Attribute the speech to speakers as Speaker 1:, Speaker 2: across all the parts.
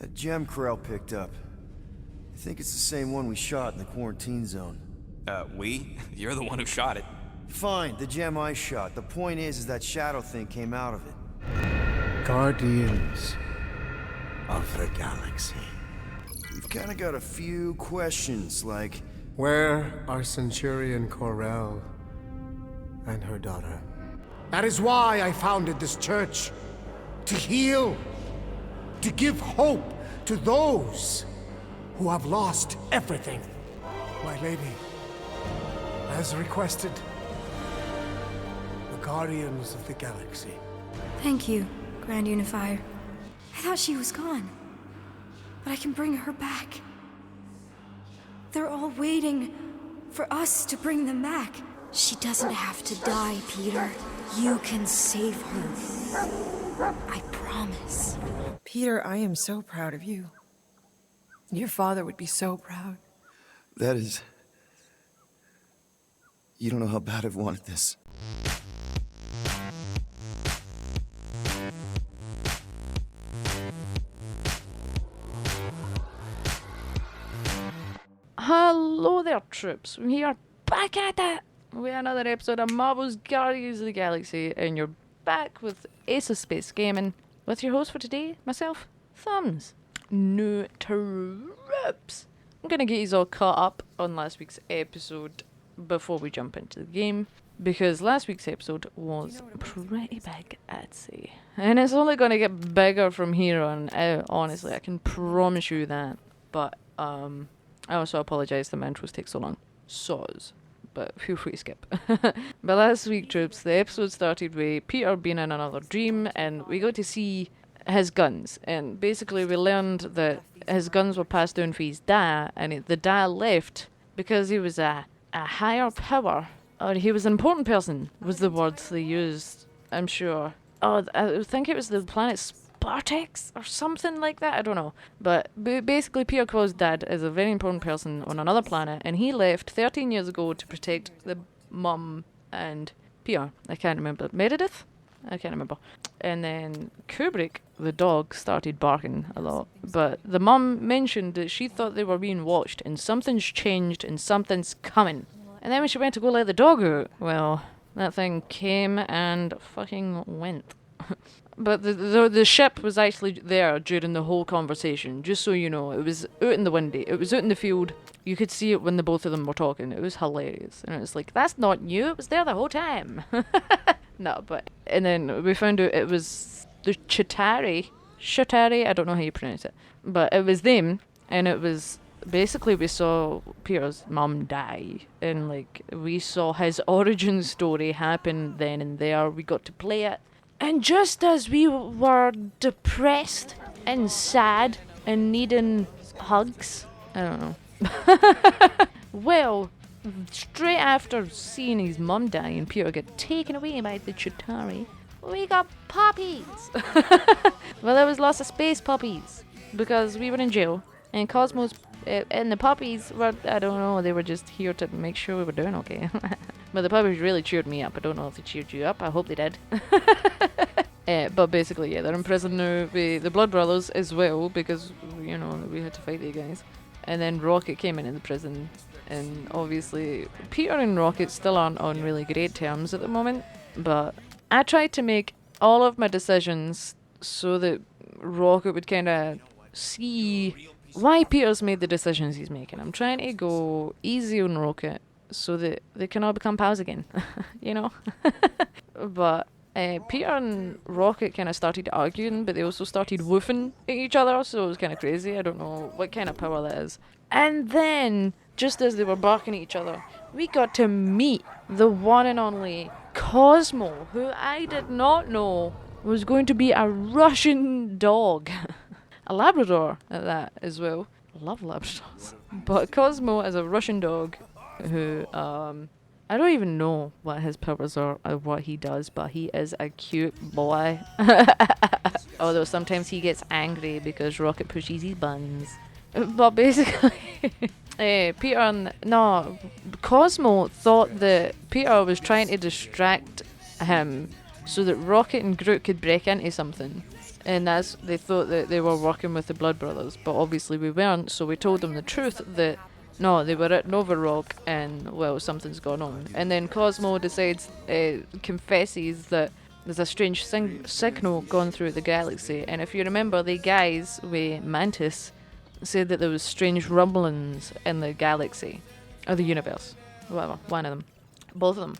Speaker 1: That gem Ko-Rel picked up. I think it's the same one we shot in the quarantine zone.
Speaker 2: We? You're the one who shot it.
Speaker 1: Fine, the gem I shot. The point is that shadow thing came out of it.
Speaker 3: Guardians of the Galaxy.
Speaker 1: We've kind of got a few questions, like...
Speaker 3: Where are Centurion Ko-Rel and her daughter? That is why I founded this church. To heal. To give hope to those who have lost everything. My lady, as requested, the Guardians of the Galaxy.
Speaker 4: Thank you, Grand Unifier. I thought she was gone. But I can bring her back. They're all waiting for us to bring them back. She doesn't have to die, Peter. You can save her. I promise.
Speaker 5: Peter, I am so proud of you. Your father would be so proud.
Speaker 1: That is... You don't know how bad I've wanted this.
Speaker 6: Hello there, troops. We are back at it with another episode of Marvel's Guardians of the Galaxy, and you're back with Ace of Space Gaming with your host for today, myself, Thumbs. No troops. I'm gonna get you all caught up on last week's episode before we jump into the game, because last week's episode was pretty big, I'd say. And it's only gonna get bigger from here on out, honestly, I can promise you that. But, I also apologise the intros take so long. Soz. But feel free to skip. But last week, troops, the episode started with Peter being in another dream, and we got to see his guns. And basically we learned that his guns were passed down for his dad, and the dad left because he was a higher power. Or he was an important person, was the words they used, I'm sure. Oh, I think it was the planet Spartax or something like that, I don't know. But basically Peter Quill's dad is a very important person on another planet, and he left 13 years ago to protect the mum and Peter. I can't remember. Meredith? I can't remember. And then Kubrick, the dog, started barking a lot. But the mum mentioned that she thought they were being watched, and something's changed and something's coming. And then when she went to go let the dog out, well, that thing came and fucking went. But the ship was actually there during the whole conversation, just so you know. It was out in the windy. It was out in the field. You could see it when the both of them were talking. It was hilarious. And it was like, that's not you. It was there the whole time. No, but... And then we found out it was the Chitahuri. I don't know how you pronounce it. But it was them. And it was... Basically, we saw Peter's mum die. And, like, we saw his origin story happen then and there. We got to play it. And just as we were depressed and sad and needing hugs, I don't know. Well, straight after seeing his mum die and Peter get taken away by the Chitahuri, we got puppies. Well, there was lots of space puppies because we were in jail, and Cosmos and the puppies were, I don't know, they were just here to make sure we were doing okay. But the puppies really cheered me up. I don't know if they cheered you up. I hope they did. But basically, yeah, they're in prison now with the Blood Brothers as well, because, you know, we had to fight the guys. And then Rocket came in the prison. And obviously, Peter and Rocket still aren't on really great terms at the moment. But I tried to make all of my decisions so that Rocket would kind of see why Peter's made the decisions he's making. I'm trying to go easy on Rocket so that they can all become pals again, you know? But Peter and Rocket kind of started arguing, but they also started woofing at each other, so it was kind of crazy. I don't know what kind of power that is. And then, just as they were barking at each other, we got to meet the one and only Cosmo, who I did not know was going to be a Russian dog. A Labrador at that as well. I love Labradors. But Cosmo is a Russian dog who, I don't even know what his powers are or what he does, but he is a cute boy. Although sometimes he gets angry because Rocket pushes his buns. But basically, Cosmo thought that Peter was trying to distract him so that Rocket and Groot could break into something. And they thought that they were working with the Blood Brothers, but obviously we weren't, so we told them the truth that no, they were at Nova Rock and, well, something's gone on. And then Cosmo confesses that there's a strange signal gone through the galaxy. And if you remember, the guys with Mantis said that there was strange rumblings in the galaxy, or the universe, whatever, one of them, both of them.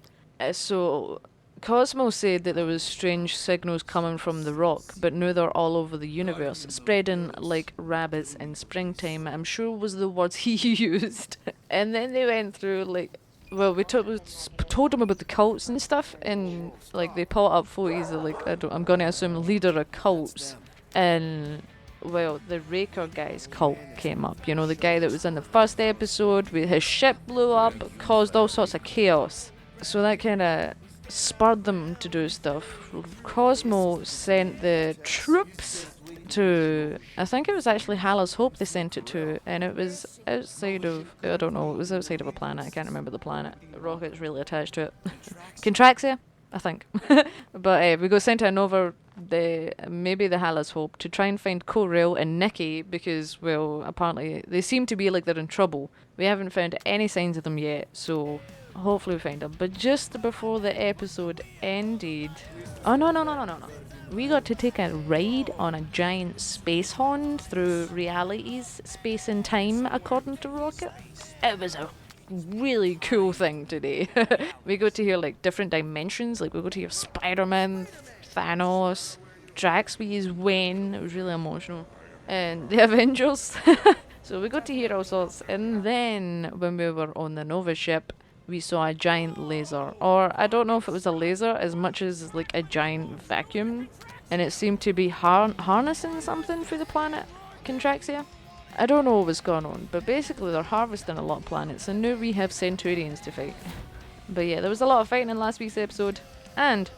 Speaker 6: So Cosmo said that there was strange signals coming from the rock, but now they're all over the universe, spreading like rabbits in springtime, I'm sure was the words he used. And then they went through, like, well, we told them about the cults and stuff, and like they pulled up photos of, like, I'm gonna assume leader of cults, and well, the Raker guy's cult came up. You know, the guy that was in the first episode, his ship blew up, caused all sorts of chaos. So that kind of spurred them to do stuff. Cosmo sent the troops to, I think it was actually Hala's Hope they sent it to, and it was outside of, I don't know, it was outside of a planet, I can't remember the planet. The rocket's really attached to it. Contraxia, I think. But we got sent to Nova, maybe the Hala's Hope, to try and find Ko-Rel and Nikki, because, well, apparently they seem to be like they're in trouble. We haven't found any signs of them yet, so hopefully we find them. But just before the episode ended, oh no, we got to take a ride on a giant space hound through realities, space and time, according to Rocket. It was a really cool thing today. We got to hear like different dimensions, like we got to hear Spider-Man, Thanos, Drax we used Wayne. It was really emotional. And the Avengers. So we got to hear all sorts. And then when we were on the Nova ship, we saw a giant laser, or I don't know if it was a laser as much as like a giant vacuum, and it seemed to be harnessing something through the planet Contraxia. I don't know what was going on, but basically they're harvesting a lot of planets, and now we have Centurions to fight. But yeah, there was a lot of fighting in last week's episode, and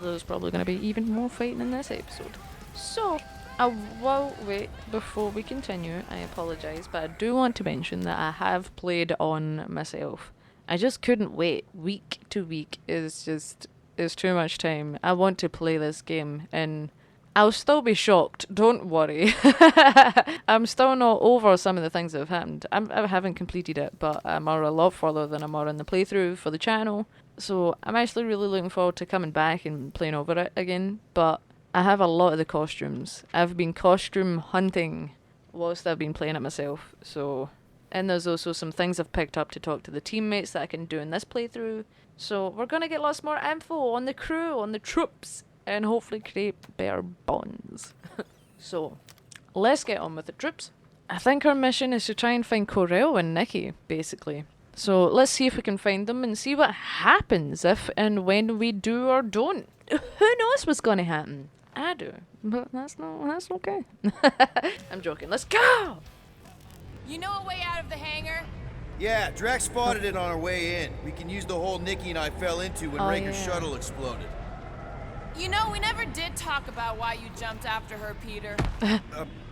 Speaker 6: there's probably going to be even more fighting in this episode. So, I will wait before we continue, I apologise, but I do want to mention that I have played on myself. I just couldn't wait. Week to week is too much time. I want to play this game, and I'll still be shocked. Don't worry. I'm still not over some of the things that have happened. I haven't completed it, but I'm a lot further than I'm in the playthrough for the channel. So I'm actually really looking forward to coming back and playing over it again. But I have a lot of the costumes. I've been costume hunting whilst I've been playing it myself. So... And there's also some things I've picked up to talk to the teammates that I can do in this playthrough. So we're going to get lots more info on the crew, on the troops, and hopefully create better bonds. So, let's get on with the troops. I think our mission is to try and find Ko-Rel and Nikki, basically. So let's see if we can find them and see what happens if and when we do or don't. Who knows what's going to happen? I do, but that's okay. I'm joking. Let's go!
Speaker 7: You know a way out of the hangar?
Speaker 1: Yeah, Drax spotted it on our way in. We can use the hole Nikki and I fell into when Raker's shuttle exploded.
Speaker 7: You know, we never did talk about why you jumped after her, Peter.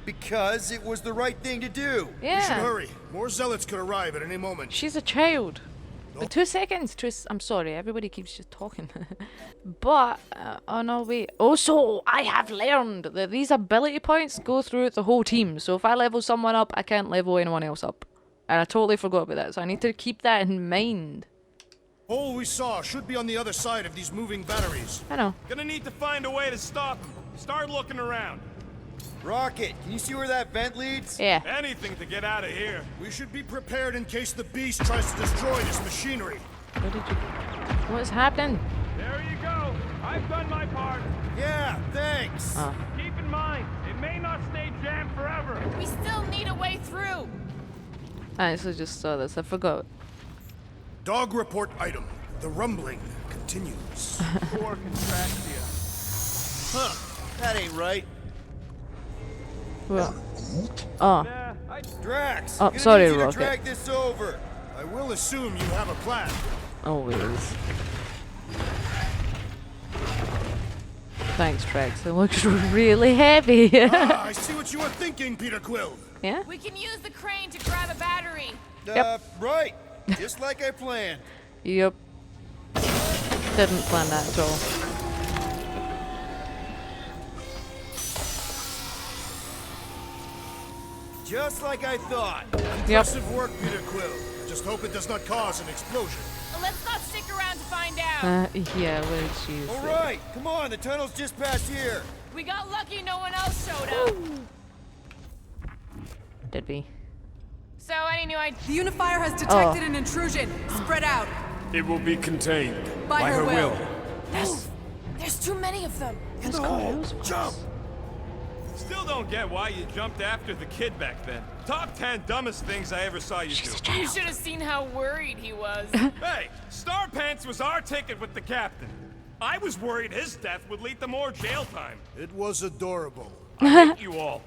Speaker 1: Because it was the right thing to do.
Speaker 6: Yeah.
Speaker 3: We should hurry. More zealots could arrive at any moment.
Speaker 6: She's a child. But 2 seconds. I'm sorry, everybody keeps just talking. But, oh no, wait. Also, I have learned that these ability points go throughout the whole team. So if I level someone up, I can't level anyone else up. And I totally forgot about that, so I need to keep that in mind.
Speaker 3: Hole we saw should be on the other side of these moving batteries.
Speaker 6: I know.
Speaker 8: Gonna need to find a way to stop them. Start looking around.
Speaker 1: Rocket, can you see where that vent leads?
Speaker 6: Yeah.
Speaker 8: Anything to get out of here.
Speaker 3: We should be prepared in case the beast tries to destroy this machinery.
Speaker 6: What's happening?
Speaker 8: There you go. I've done my part.
Speaker 1: Yeah, thanks.
Speaker 8: Keep in mind, it may not stay jammed forever.
Speaker 7: We still need a way through.
Speaker 6: I actually just saw this. I forgot.
Speaker 3: Dog report item. The rumbling continues.
Speaker 8: Poor Contraxia.
Speaker 1: Huh, that ain't right.
Speaker 6: Well,
Speaker 8: Nah,
Speaker 1: Drax,
Speaker 6: Oh,
Speaker 1: gonna
Speaker 6: sorry,
Speaker 1: need you to
Speaker 6: Rocket.
Speaker 1: drag this over.
Speaker 3: I will assume you have a plan.
Speaker 6: always. Thanks, Trex. It looks really heavy.
Speaker 3: I see what you were thinking, Peter Quill.
Speaker 6: Yeah?
Speaker 7: We can use the crane to grab a battery.
Speaker 6: Yep.
Speaker 1: Right. Just like I planned.
Speaker 6: Yep. Didn't plan that at all.
Speaker 1: Just like I thought.
Speaker 9: Impressive work, Peter Quill. I just hope it does not cause an explosion.
Speaker 7: Let's not stick around to find out.
Speaker 6: Yeah, what did she say?
Speaker 1: All right, come on. The tunnel's just past here.
Speaker 7: We got lucky no one else showed up.
Speaker 6: Did we?
Speaker 7: So, any new ideas?
Speaker 5: The unifier has detected an intrusion. Spread out.
Speaker 8: It will be contained.
Speaker 5: By her will.
Speaker 7: Yes. There's too many of them.
Speaker 6: That's cool.
Speaker 1: Jump!
Speaker 8: Still don't get why you jumped after the kid back then. Top 10 dumbest things I ever saw you do.
Speaker 7: You should have seen how worried he was.
Speaker 8: Hey, Star Pants was our ticket with the captain. I was worried his death would lead to more jail time.
Speaker 9: It was adorable.
Speaker 8: I hate you all.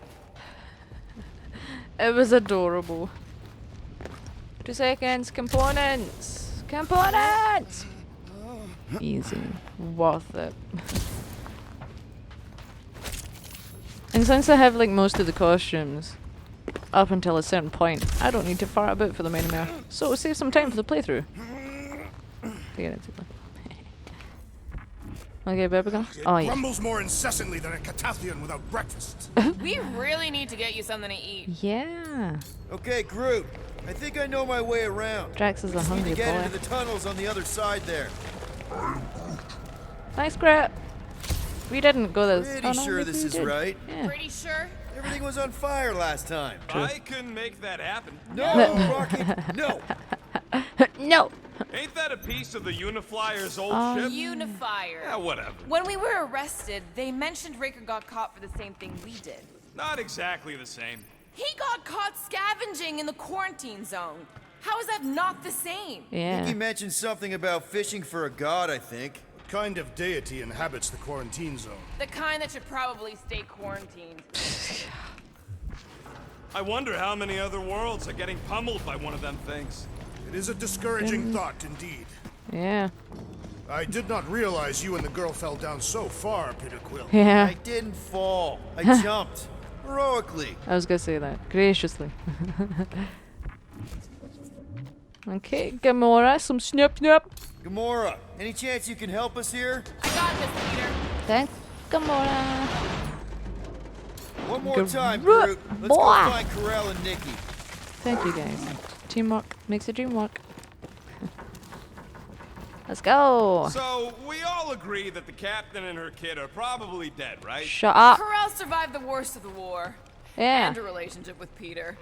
Speaker 6: It was adorable. 2 seconds. Components. Components. Easy. Worth it. And since I have like most of the costumes up until a certain point, I don't need to fart about for them anymore. So it'll save some time for the playthrough. Okay, baby girl. Oh yeah.
Speaker 9: Grumbles more incessantly than a Catathian without breakfast.
Speaker 7: We really need to get you something to eat.
Speaker 6: Yeah.
Speaker 1: Okay, Groot. I think I know my way around.
Speaker 6: Drax is a
Speaker 1: Just need
Speaker 6: hungry
Speaker 1: to get
Speaker 6: boy.
Speaker 1: into the tunnels on the other side there.
Speaker 6: Nice Groot. We didn't go this.
Speaker 1: Pretty sure
Speaker 6: maybe
Speaker 1: this
Speaker 6: we
Speaker 1: is
Speaker 6: did.
Speaker 1: right.
Speaker 6: Yeah.
Speaker 7: Pretty sure?
Speaker 1: Everything was on fire last time.
Speaker 8: I couldn't make that happen.
Speaker 1: No, Rocket, no.
Speaker 6: No.
Speaker 8: Ain't that a piece of the Uniflyer's old ship?
Speaker 7: Unifier.
Speaker 8: Yeah, whatever.
Speaker 7: When we were arrested, they mentioned Raker got caught for the same thing we did.
Speaker 8: Not exactly the same.
Speaker 7: He got caught scavenging in the quarantine zone. How is that not the same?
Speaker 6: Yeah.
Speaker 1: He mentioned something about fishing for a god, I think.
Speaker 9: What kind of deity inhabits the quarantine zone?
Speaker 7: The kind that should probably stay quarantined.
Speaker 8: I wonder how many other worlds are getting pummeled by one of them things.
Speaker 9: It is a discouraging thought indeed.
Speaker 6: Yeah.
Speaker 9: I did not realize you and the girl fell down so far, Peter Quill.
Speaker 6: Yeah.
Speaker 1: I didn't fall. I jumped. Heroically.
Speaker 6: I was gonna say that. Graciously. Okay, Gamora, some snip snip.
Speaker 1: Gamora, any chance you can help us here?
Speaker 7: I got this, Peter.
Speaker 6: Thanks, Gamora.
Speaker 1: One more time,
Speaker 6: Groot,
Speaker 1: Groot. Let's
Speaker 6: boy.
Speaker 1: go find Ko-Rel and Nikki.
Speaker 6: Thank you guys. Teamwork makes the dream work. Let's go.
Speaker 8: So, we all agree that the captain and her kid are probably dead, right?
Speaker 6: Shut up.
Speaker 7: Ko-Rel survived the worst of the war.
Speaker 6: Yeah.
Speaker 7: And a relationship with Peter.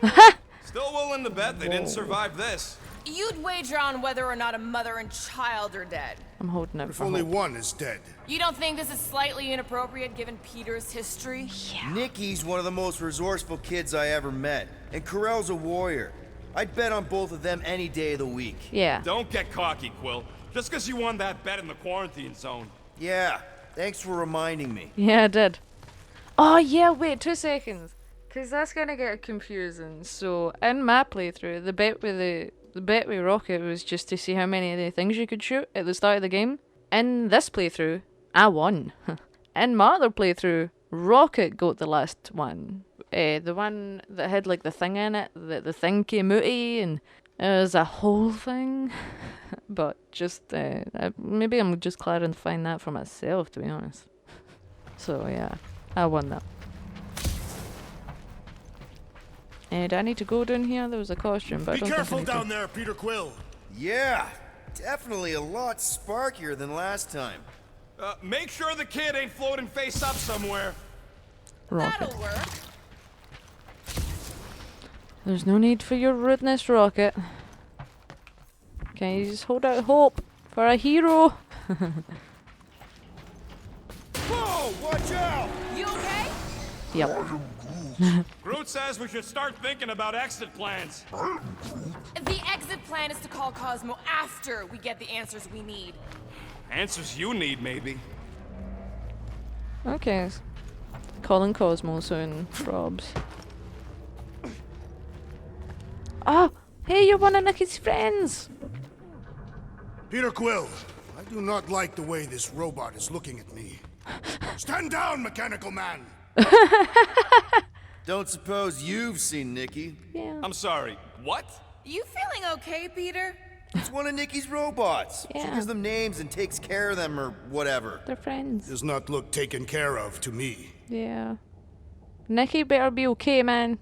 Speaker 8: Still willing to bet they didn't survive this.
Speaker 7: You'd wager on whether or not a mother and child are dead.
Speaker 6: I'm holding it
Speaker 9: If
Speaker 6: for
Speaker 9: only
Speaker 6: hope.
Speaker 9: one is dead.
Speaker 7: You don't think this is slightly inappropriate given Peter's history?
Speaker 1: Nikki's one of the most resourceful kids I ever met. And Ko-Rel's a warrior. I'd bet on both of them any day of the week.
Speaker 6: Yeah.
Speaker 8: Don't get cocky, Quill. Just because you won that bet in the quarantine zone.
Speaker 1: Yeah, thanks for reminding me.
Speaker 6: Yeah, I did. Oh yeah, wait 2 seconds. Cause that's gonna get confusing. So in my playthrough, the bet with Rocket was just to see how many of the things you could shoot at the start of the game. In this playthrough, I won. In my other playthrough, Rocket got the last one. The one that had like the thing in it, that the thing came out of, and it was a whole thing. But just maybe I'm just clarifying that for myself, to be honest. So yeah, I won that. And I need to go down here. There was a costume, but I
Speaker 9: Be
Speaker 6: don't think I
Speaker 9: careful
Speaker 6: need to.
Speaker 9: down there, Peter Quill.
Speaker 1: Yeah, definitely a lot sparkier than last time.
Speaker 8: Make sure the kid ain't floating face up somewhere.
Speaker 6: Rocket.
Speaker 7: That'll work.
Speaker 6: There's no need for your rudeness, Rocket. Can you just hold out hope for a hero?
Speaker 1: Whoa, watch out!
Speaker 7: You okay?
Speaker 6: Yep.
Speaker 8: Groot says we should start thinking about exit plans.
Speaker 7: The exit plan is to call Cosmo after we get the answers we need.
Speaker 8: Answers you need, maybe.
Speaker 6: Okay. Calling Cosmo soon, probs. Oh, hey, you're one of Nikki's friends.
Speaker 9: Peter Quill, I do not like the way this robot is looking at me. Stand down, mechanical man!
Speaker 1: Don't suppose you've seen Nikki?
Speaker 6: Yeah.
Speaker 8: I'm sorry, what?
Speaker 7: You feeling okay, Peter?
Speaker 1: It's one of Nikki's robots. She
Speaker 6: Yeah.
Speaker 1: gives them names and takes care of them or whatever.
Speaker 6: They're friends.
Speaker 9: Does not look taken care of to me.
Speaker 6: Yeah. Nikki better be okay, man.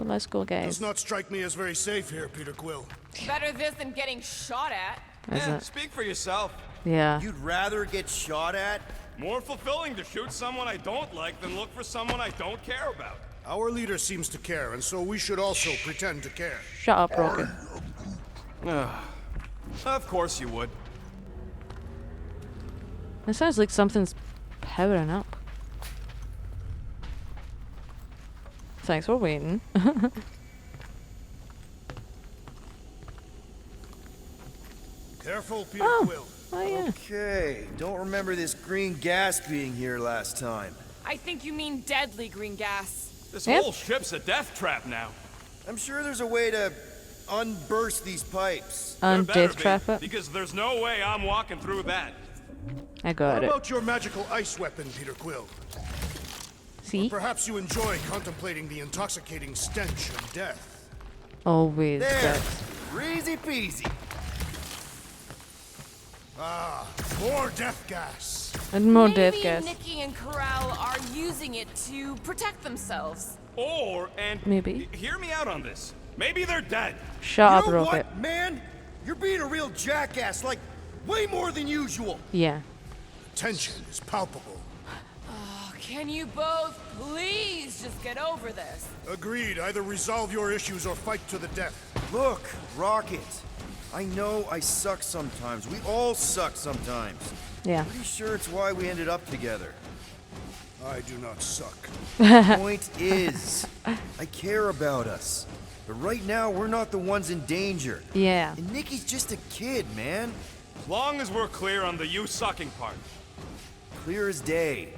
Speaker 6: But let's go, guys.
Speaker 9: Does not strike me as very safe here, Peter Quill.
Speaker 7: Better this than getting shot at.
Speaker 6: Is it?
Speaker 8: Speak for yourself.
Speaker 6: Yeah.
Speaker 1: You'd rather get shot at?
Speaker 8: More fulfilling to shoot someone I don't like than look for someone I don't care about.
Speaker 9: Our leader seems to care, and so we should also pretend to care.
Speaker 6: Shut up, Rocket.
Speaker 8: Of course you would.
Speaker 6: It sounds like something's powering up. Thanks for waiting.
Speaker 9: Careful, Peter Quill.
Speaker 6: Oh yeah.
Speaker 1: Okay, don't remember this green gas being here last time.
Speaker 7: I think you mean deadly green gas.
Speaker 8: This
Speaker 6: Yep.
Speaker 8: whole ship's a death trap now.
Speaker 1: I'm sure there's a way to unburst these pipes.
Speaker 8: There better
Speaker 6: Death
Speaker 8: be,
Speaker 6: trap it.
Speaker 8: because there's no way I'm walking through that.
Speaker 6: I
Speaker 9: What
Speaker 6: got it.
Speaker 9: about your magical ice weapon, Peter Quill?
Speaker 6: See?
Speaker 9: Perhaps you enjoy contemplating the intoxicating stench of death.
Speaker 6: Always
Speaker 1: There,
Speaker 6: that.
Speaker 1: easy peasy.
Speaker 9: Ah, more death gas.
Speaker 6: And more
Speaker 7: Maybe
Speaker 6: death gas.
Speaker 7: Nikki and Ko-Rel are using it to protect themselves.
Speaker 8: Or, and
Speaker 6: Maybe.
Speaker 8: hear me out on this. Maybe they're dead.
Speaker 6: Shut
Speaker 1: You
Speaker 6: up,
Speaker 1: know
Speaker 6: Rocket.
Speaker 1: what, man? You're being a real jackass, like, way more than usual.
Speaker 6: Yeah.
Speaker 9: Tension is palpable.
Speaker 7: Oh, can you both please just get over this?
Speaker 9: Agreed. Either resolve your issues or fight to the death.
Speaker 1: Look, Rocket, I know I suck sometimes. We all suck sometimes.
Speaker 6: Yeah.
Speaker 1: Pretty sure it's why we ended up together.
Speaker 9: I do not suck.
Speaker 1: Point is, I care about us. But right now, we're not the ones in danger.
Speaker 6: Yeah.
Speaker 1: And Nikki's just a kid, man.
Speaker 8: As long as we're clear on the you sucking part.
Speaker 1: Clear as day.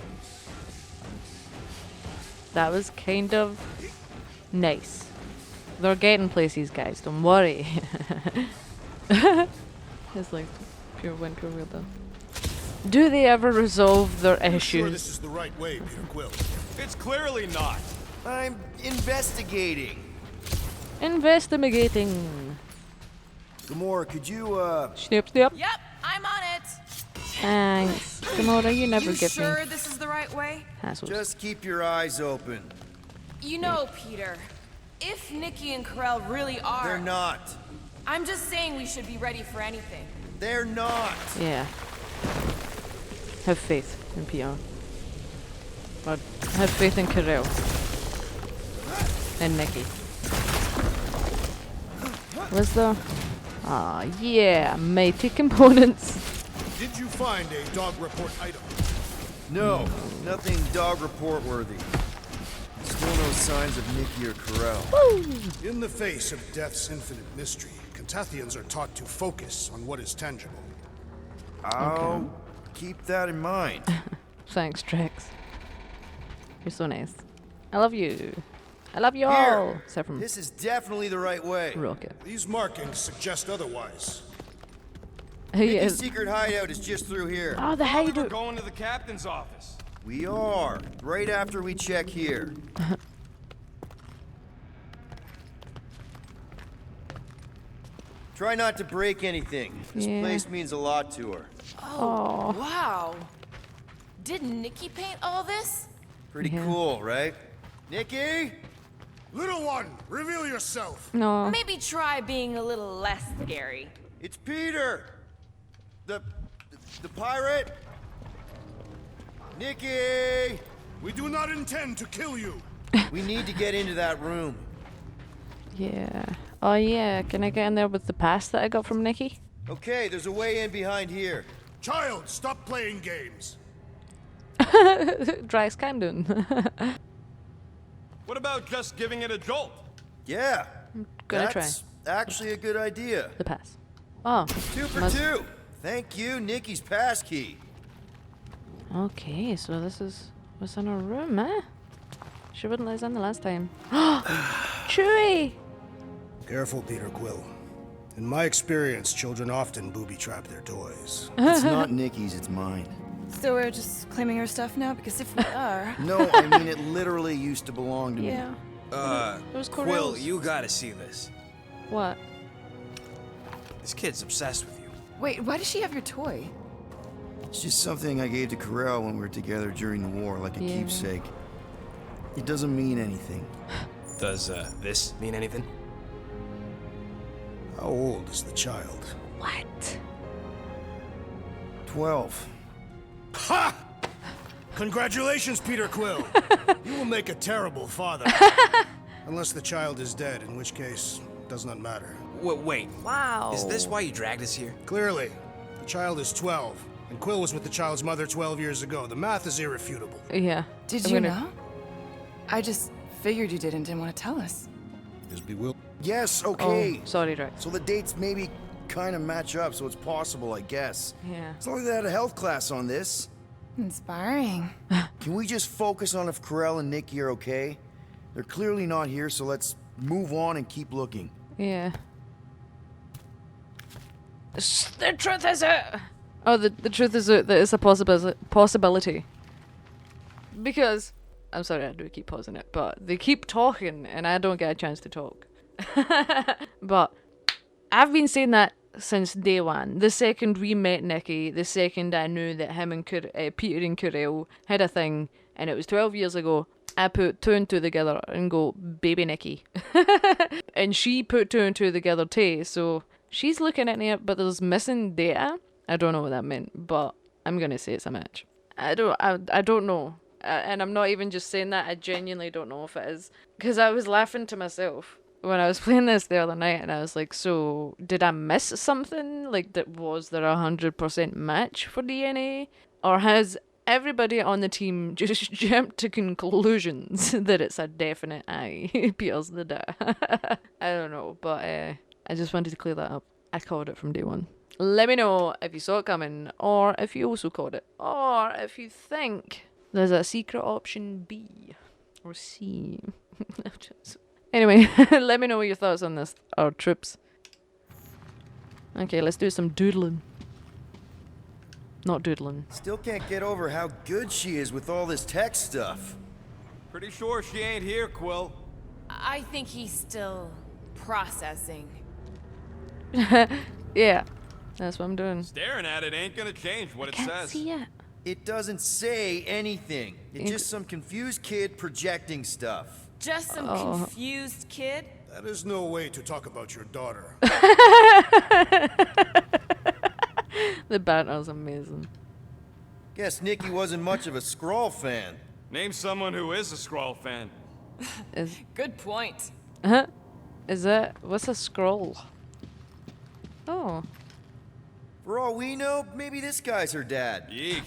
Speaker 6: That was kind of nice. They're getting places, guys. Don't worry. It's like pure winter weather. Do they ever resolve their
Speaker 9: Sure,
Speaker 6: issues?
Speaker 9: this is the right way, Peter Quill.
Speaker 8: It's clearly not.
Speaker 1: I'm investigating.
Speaker 6: Investigating.
Speaker 1: Gamora, could you,
Speaker 6: Snip, snip.
Speaker 7: Yep, I'm on it.
Speaker 6: Thanks. Gamora, you never
Speaker 7: You
Speaker 6: get
Speaker 7: sure
Speaker 6: me.
Speaker 7: this is the right way?
Speaker 6: Hassles.
Speaker 1: just keep your eyes open?
Speaker 7: You know, Peter, if Nikki and Ko-Rel really are...
Speaker 1: They're not.
Speaker 7: I'm just saying we should be ready for anything.
Speaker 1: They're not.
Speaker 6: Yeah. Have faith in PR. But have faith in Ko-Rel. And Nikki. Was there? Ah, yeah, mighty components.
Speaker 9: Did you find a dog report item?
Speaker 1: No, nothing dog report worthy. Still no signs of Nikki or Ko-Rel.
Speaker 9: In the face of death's infinite mystery, Cantathians are taught to focus on what is tangible.
Speaker 1: I'll keep that in mind.
Speaker 6: Thanks, Trex. You're so nice. I love you. I love you all.
Speaker 1: Here,
Speaker 6: Except from
Speaker 1: this is definitely the right way.
Speaker 6: Rocket.
Speaker 9: These markings suggest otherwise.
Speaker 6: He
Speaker 1: Nikki's
Speaker 6: is.
Speaker 1: secret hideout is just through here.
Speaker 6: Oh, the
Speaker 8: We're
Speaker 6: hideout.
Speaker 8: going to the captain's office.
Speaker 1: We are, right after we check here. Try not to break anything. This
Speaker 6: Yeah.
Speaker 1: place means a lot to her.
Speaker 6: Oh.
Speaker 7: Wow. Did Nikki paint all this?
Speaker 1: Pretty
Speaker 6: Yeah.
Speaker 1: cool, right? Nikki?
Speaker 9: Little one, reveal yourself.
Speaker 6: No.
Speaker 7: Maybe try being a little less scary.
Speaker 1: It's Peter! The pirate? Nikki!
Speaker 9: We do not intend to kill you.
Speaker 1: We need to get into that room.
Speaker 6: Yeah. Oh, yeah. Can I get in there with the pass that I got from Nikki?
Speaker 1: Okay, there's a way in behind here.
Speaker 9: Child, stop playing games.
Speaker 6: Drax Camden.
Speaker 8: What about just giving it a jolt?
Speaker 1: Yeah.
Speaker 6: Gonna try.
Speaker 1: That's actually a good idea.
Speaker 6: The pass. Oh.
Speaker 1: 2 for
Speaker 6: must-
Speaker 1: 2. Thank you, Nikki's passkey.
Speaker 6: Okay, so this is what's in our room, eh? She wouldn't let us in the last time. Chewie!
Speaker 9: Careful, Peter Quill. In my experience, children often booby-trap their toys.
Speaker 1: It's not Nikki's, it's mine.
Speaker 5: So we're just claiming her stuff now? Because if we are...
Speaker 1: No, I mean it literally used to belong to me.
Speaker 6: Yeah. It was
Speaker 2: Quill,
Speaker 6: Ko-Rel's.
Speaker 2: you gotta see this.
Speaker 6: What?
Speaker 2: This kid's obsessed with you.
Speaker 5: Wait, why does she have your toy?
Speaker 1: It's just something I gave to Ko-Rel when we were together during the war, like a
Speaker 6: Yeah.
Speaker 1: keepsake. It doesn't mean anything.
Speaker 2: Does, this mean anything?
Speaker 9: How old is the child?
Speaker 6: What?
Speaker 1: 12.
Speaker 9: Ha! Congratulations, Peter Quill. You will make a terrible father. Unless the child is dead, in which case, does not matter.
Speaker 2: Wait.
Speaker 6: Wow.
Speaker 2: Is this why you dragged us here?
Speaker 9: Clearly, the child is 12, and Quill was with the child's mother 12 years ago. The math is irrefutable.
Speaker 6: Yeah.
Speaker 5: Did
Speaker 6: I'm
Speaker 5: you
Speaker 6: gonna-
Speaker 5: know? I just figured you didn't want to tell us.
Speaker 9: Is bewildered.
Speaker 1: Yes, okay.
Speaker 6: Oh, sorry, Rex.
Speaker 1: So the dates maybe kind of match up, so it's possible, I guess.
Speaker 6: Yeah.
Speaker 1: It's not like they had a health class on this.
Speaker 5: Inspiring.
Speaker 1: Can we just focus on if Ko-Rel and Nikki are okay? They're clearly not here, so let's move on and keep looking.
Speaker 6: Yeah. The truth is out. Oh, the truth is out that it's a possibility. Because, I'm sorry, I do keep pausing it, but they keep talking and I don't get a chance to talk. But I've been saying that since day one. The second we met Nikki, the second I knew that him and Peter and Ko-Rel had a thing, and it was 12 years ago, I put 2 and 2 together and go, baby Nikki. And she put 2 and 2 together too, so she's looking at me, but there's missing data. I don't know what that meant, but I'm gonna say it's a match. I don't know. And I'm not even just saying that, I genuinely don't know if it is. Because I was laughing to myself when I was playing this the other night, and I was like, so did I miss something? Like, was there 100% match for DNA? Or has everybody on the team just jumped to conclusions that it's a definite aye? Peter's the dad. I don't know, but I just wanted to clear that up. I called it from day one. Let me know if you saw it coming, or if you also called it, or if you think there's a secret option B or C. Anyway, let me know your thoughts on this, our troops. Okay, let's do some doodling. Not doodling.
Speaker 1: Still can't get over how good she is with all this tech stuff.
Speaker 8: Pretty sure she ain't here, Quill.
Speaker 7: I think he's still processing.
Speaker 6: Yeah, that's what I'm doing.
Speaker 8: Staring at it ain't gonna change what it
Speaker 6: Can't
Speaker 8: says.
Speaker 6: see it.
Speaker 1: It doesn't say anything. It's just some confused kid projecting stuff.
Speaker 7: Just some confused kid?
Speaker 9: That is no way to talk about your daughter.
Speaker 6: The banter's amazing.
Speaker 1: Guess Nikki wasn't much of a Skrull fan.
Speaker 8: Name someone who is a Skrull fan.
Speaker 6: Is
Speaker 7: Good point.
Speaker 6: what's a scroll? Oh.
Speaker 1: For all we know, maybe this guy's her dad.
Speaker 8: Yeesh.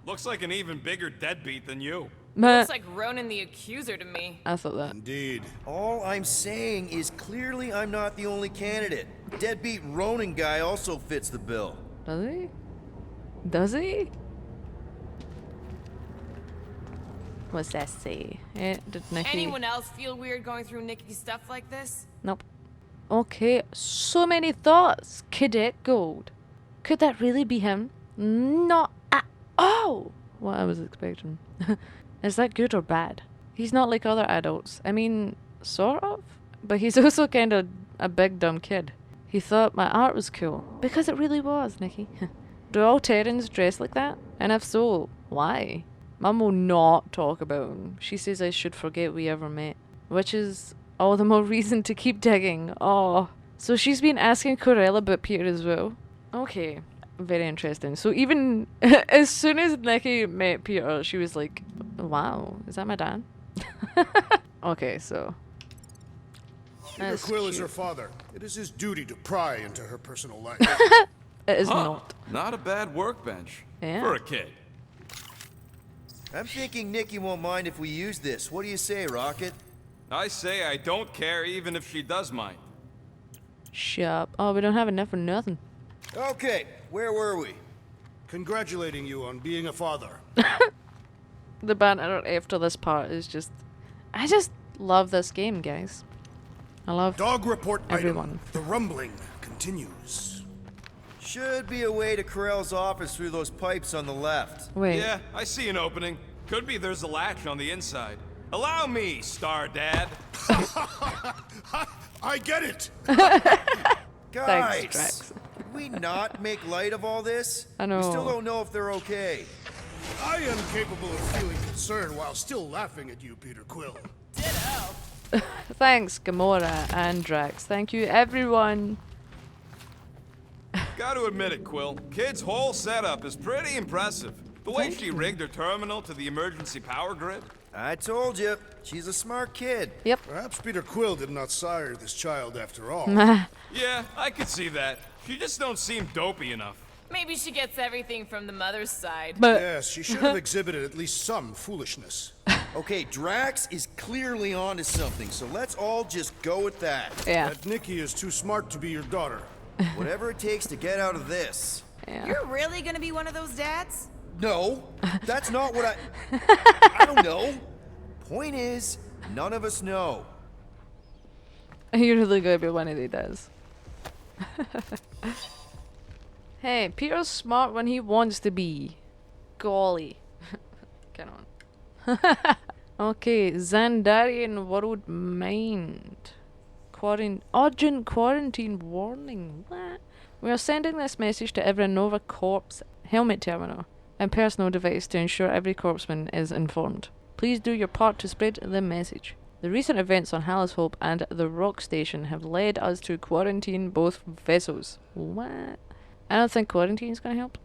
Speaker 8: Looks like an even bigger deadbeat than you.
Speaker 7: Looks like Ronan the Accuser to me.
Speaker 6: I thought that.
Speaker 9: Indeed.
Speaker 1: All I'm saying is clearly I'm not the only candidate. Deadbeat Ronin guy also fits the bill.
Speaker 6: Does he? Does he? What's that say? Did Nikki...
Speaker 7: Anyone else feel weird going through Nikki's stuff like this?
Speaker 6: Nope. Okay, so many thoughts. Cadet Gold. Could that really be him? Not at all what I was expecting. Is that good or bad? He's not like other adults. I mean, sort of. But he's also kind of a big dumb kid. He thought my art was cool. Because it really was, Nikki. Do all Terrans dress like that? And if so, why? Mum will not talk about him. She says I should forget we ever met. Which is all the more reason to keep digging. Oh. So she's been asking Ko-Rel about Peter as well. Okay. Very interesting. So even as soon as Nikki met Peter, she was like, wow, is that my dad? Okay, so.
Speaker 9: Peter
Speaker 6: That's
Speaker 9: Quill is
Speaker 6: cute.
Speaker 9: her father. It is his duty to pry into her personal life.
Speaker 6: It is
Speaker 8: Huh.
Speaker 6: not.
Speaker 8: Not a bad workbench.
Speaker 6: Yeah.
Speaker 8: For a kid.
Speaker 1: I'm thinking Nikki won't mind if we use this. What do you say, Rocket?
Speaker 8: I say I don't care even if she does mind.
Speaker 6: Shut up. Oh, we don't have enough for nothing.
Speaker 1: Okay, where were we?
Speaker 9: Congratulating you on being a father.
Speaker 6: The banter after this part is just... I just love this game, guys. I love
Speaker 9: Dog report
Speaker 6: everyone.
Speaker 9: item. The rumbling continues.
Speaker 1: Should be a way to Ko-Rel's office through those pipes on the left.
Speaker 6: Wait.
Speaker 8: Yeah, I see an opening. Could be there's a latch on the inside. Allow me, Star Dad.
Speaker 9: I get it!
Speaker 1: Guys,
Speaker 6: Drax.
Speaker 1: can we not make light of all this?
Speaker 6: I know.
Speaker 1: We still don't know if they're okay.
Speaker 9: I am capable of feeling concern while still laughing at you, Peter Quill.
Speaker 7: Ditto.
Speaker 6: Thanks, Gamora and Drax. Thank you, everyone.
Speaker 8: Gotta admit it, Quill. Kid's whole setup is pretty impressive. The way she rigged her terminal to the emergency power grid.
Speaker 1: I told you, she's a smart kid.
Speaker 6: Yep.
Speaker 9: Perhaps Peter Quill did not sire this child after all.
Speaker 8: Yeah, I could see that. She just don't seem dopey enough.
Speaker 7: Maybe she gets everything from the mother's side.
Speaker 6: But
Speaker 9: Yes, she should have exhibited at least some foolishness.
Speaker 1: Okay, Drax is clearly onto something, so let's all just go with that.
Speaker 6: yeah,
Speaker 9: That Nikki is too smart to be your daughter.
Speaker 1: Whatever it takes to get out of this.
Speaker 6: yeah.
Speaker 7: You're really gonna be one of those dads?
Speaker 1: No, that's not what I don't know. Point is, none of us know.
Speaker 6: You're really gonna be one of these days. Hey, Peter's smart when he wants to be. Golly. Get on. Okay, Xandarian World Mind. Urgent quarantine warning. What? We are sending this message to every Nova Corps helmet terminal and personal device to ensure every corpsman is informed. Please do your part to spread the message. The recent events on Hala's Hope and the Rock Station have led us to quarantine both vessels. What? I don't think quarantine is going to help.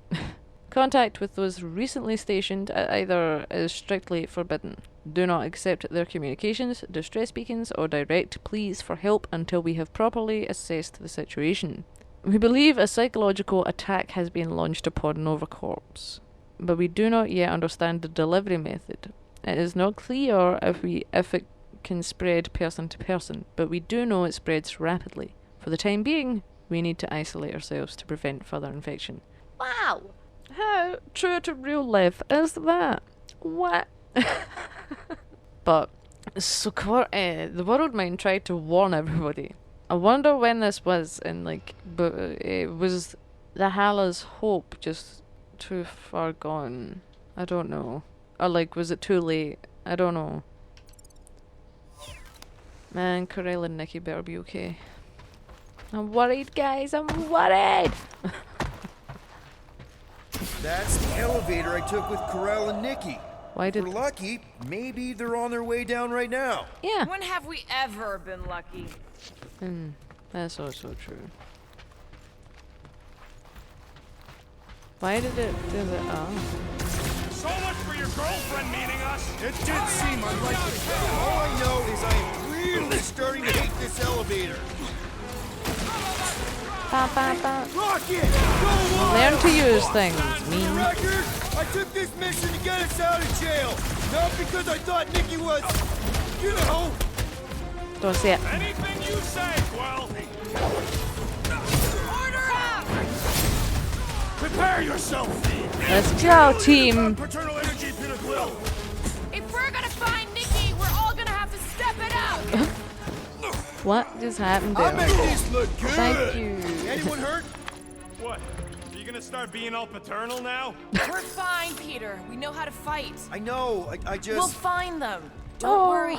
Speaker 6: Contact with those recently stationed at either is strictly forbidden. Do not accept their communications, distress beacons, or direct pleas for help until we have properly assessed the situation. We believe a psychological attack has been launched upon Nova Corps, but we do not yet understand the delivery method. It is not clear if it can spread person to person, but we do know it spreads rapidly. For the time being, we need to isolate ourselves to prevent further infection. Wow! How true to real life is that? What? But, so the World Mind tried to warn everybody. I wonder when this was, and but was the Hala's Hope just too far gone? I don't know. Or was it too late? I don't know. Man, Ko-Rel and Nikki better be okay. I'm worried, guys. I'm worried.
Speaker 1: That's the elevator I took with Ko-Rel and Nikki.
Speaker 6: Why
Speaker 1: If
Speaker 6: did?
Speaker 1: we're lucky, maybe they're on their way down right now.
Speaker 6: Yeah.
Speaker 7: When have we ever been lucky?
Speaker 6: That's also true. Why did it do that? Oh.
Speaker 8: So much for your girlfriend meeting us.
Speaker 9: It did seem unlikely.
Speaker 1: All I know is I am really starting to hate this elevator.
Speaker 6: Ba, ba, ba.
Speaker 1: Rocket! Go on!
Speaker 6: Learn to use things,
Speaker 1: For the
Speaker 6: mean.
Speaker 1: record, I took this mission to get us out of jail. Not because I thought Nikki was, you know.
Speaker 6: Don't say it.
Speaker 8: Anything you say, Quill.
Speaker 7: Order up!
Speaker 9: Prepare yourself.
Speaker 6: Let's go, team.
Speaker 9: Paternal energy, Peter Quill.
Speaker 7: If we're gonna find Nikki, we're all gonna have to step it up!
Speaker 6: What just happened
Speaker 1: I'll make
Speaker 6: there?
Speaker 1: this look good.
Speaker 6: Thank you.
Speaker 1: Anyone hurt?
Speaker 8: What? Are you gonna start being all paternal now?
Speaker 7: We're fine, Peter. We know how to fight.
Speaker 1: I know. I just.
Speaker 7: We'll find them. Don't
Speaker 6: Oh.
Speaker 7: worry.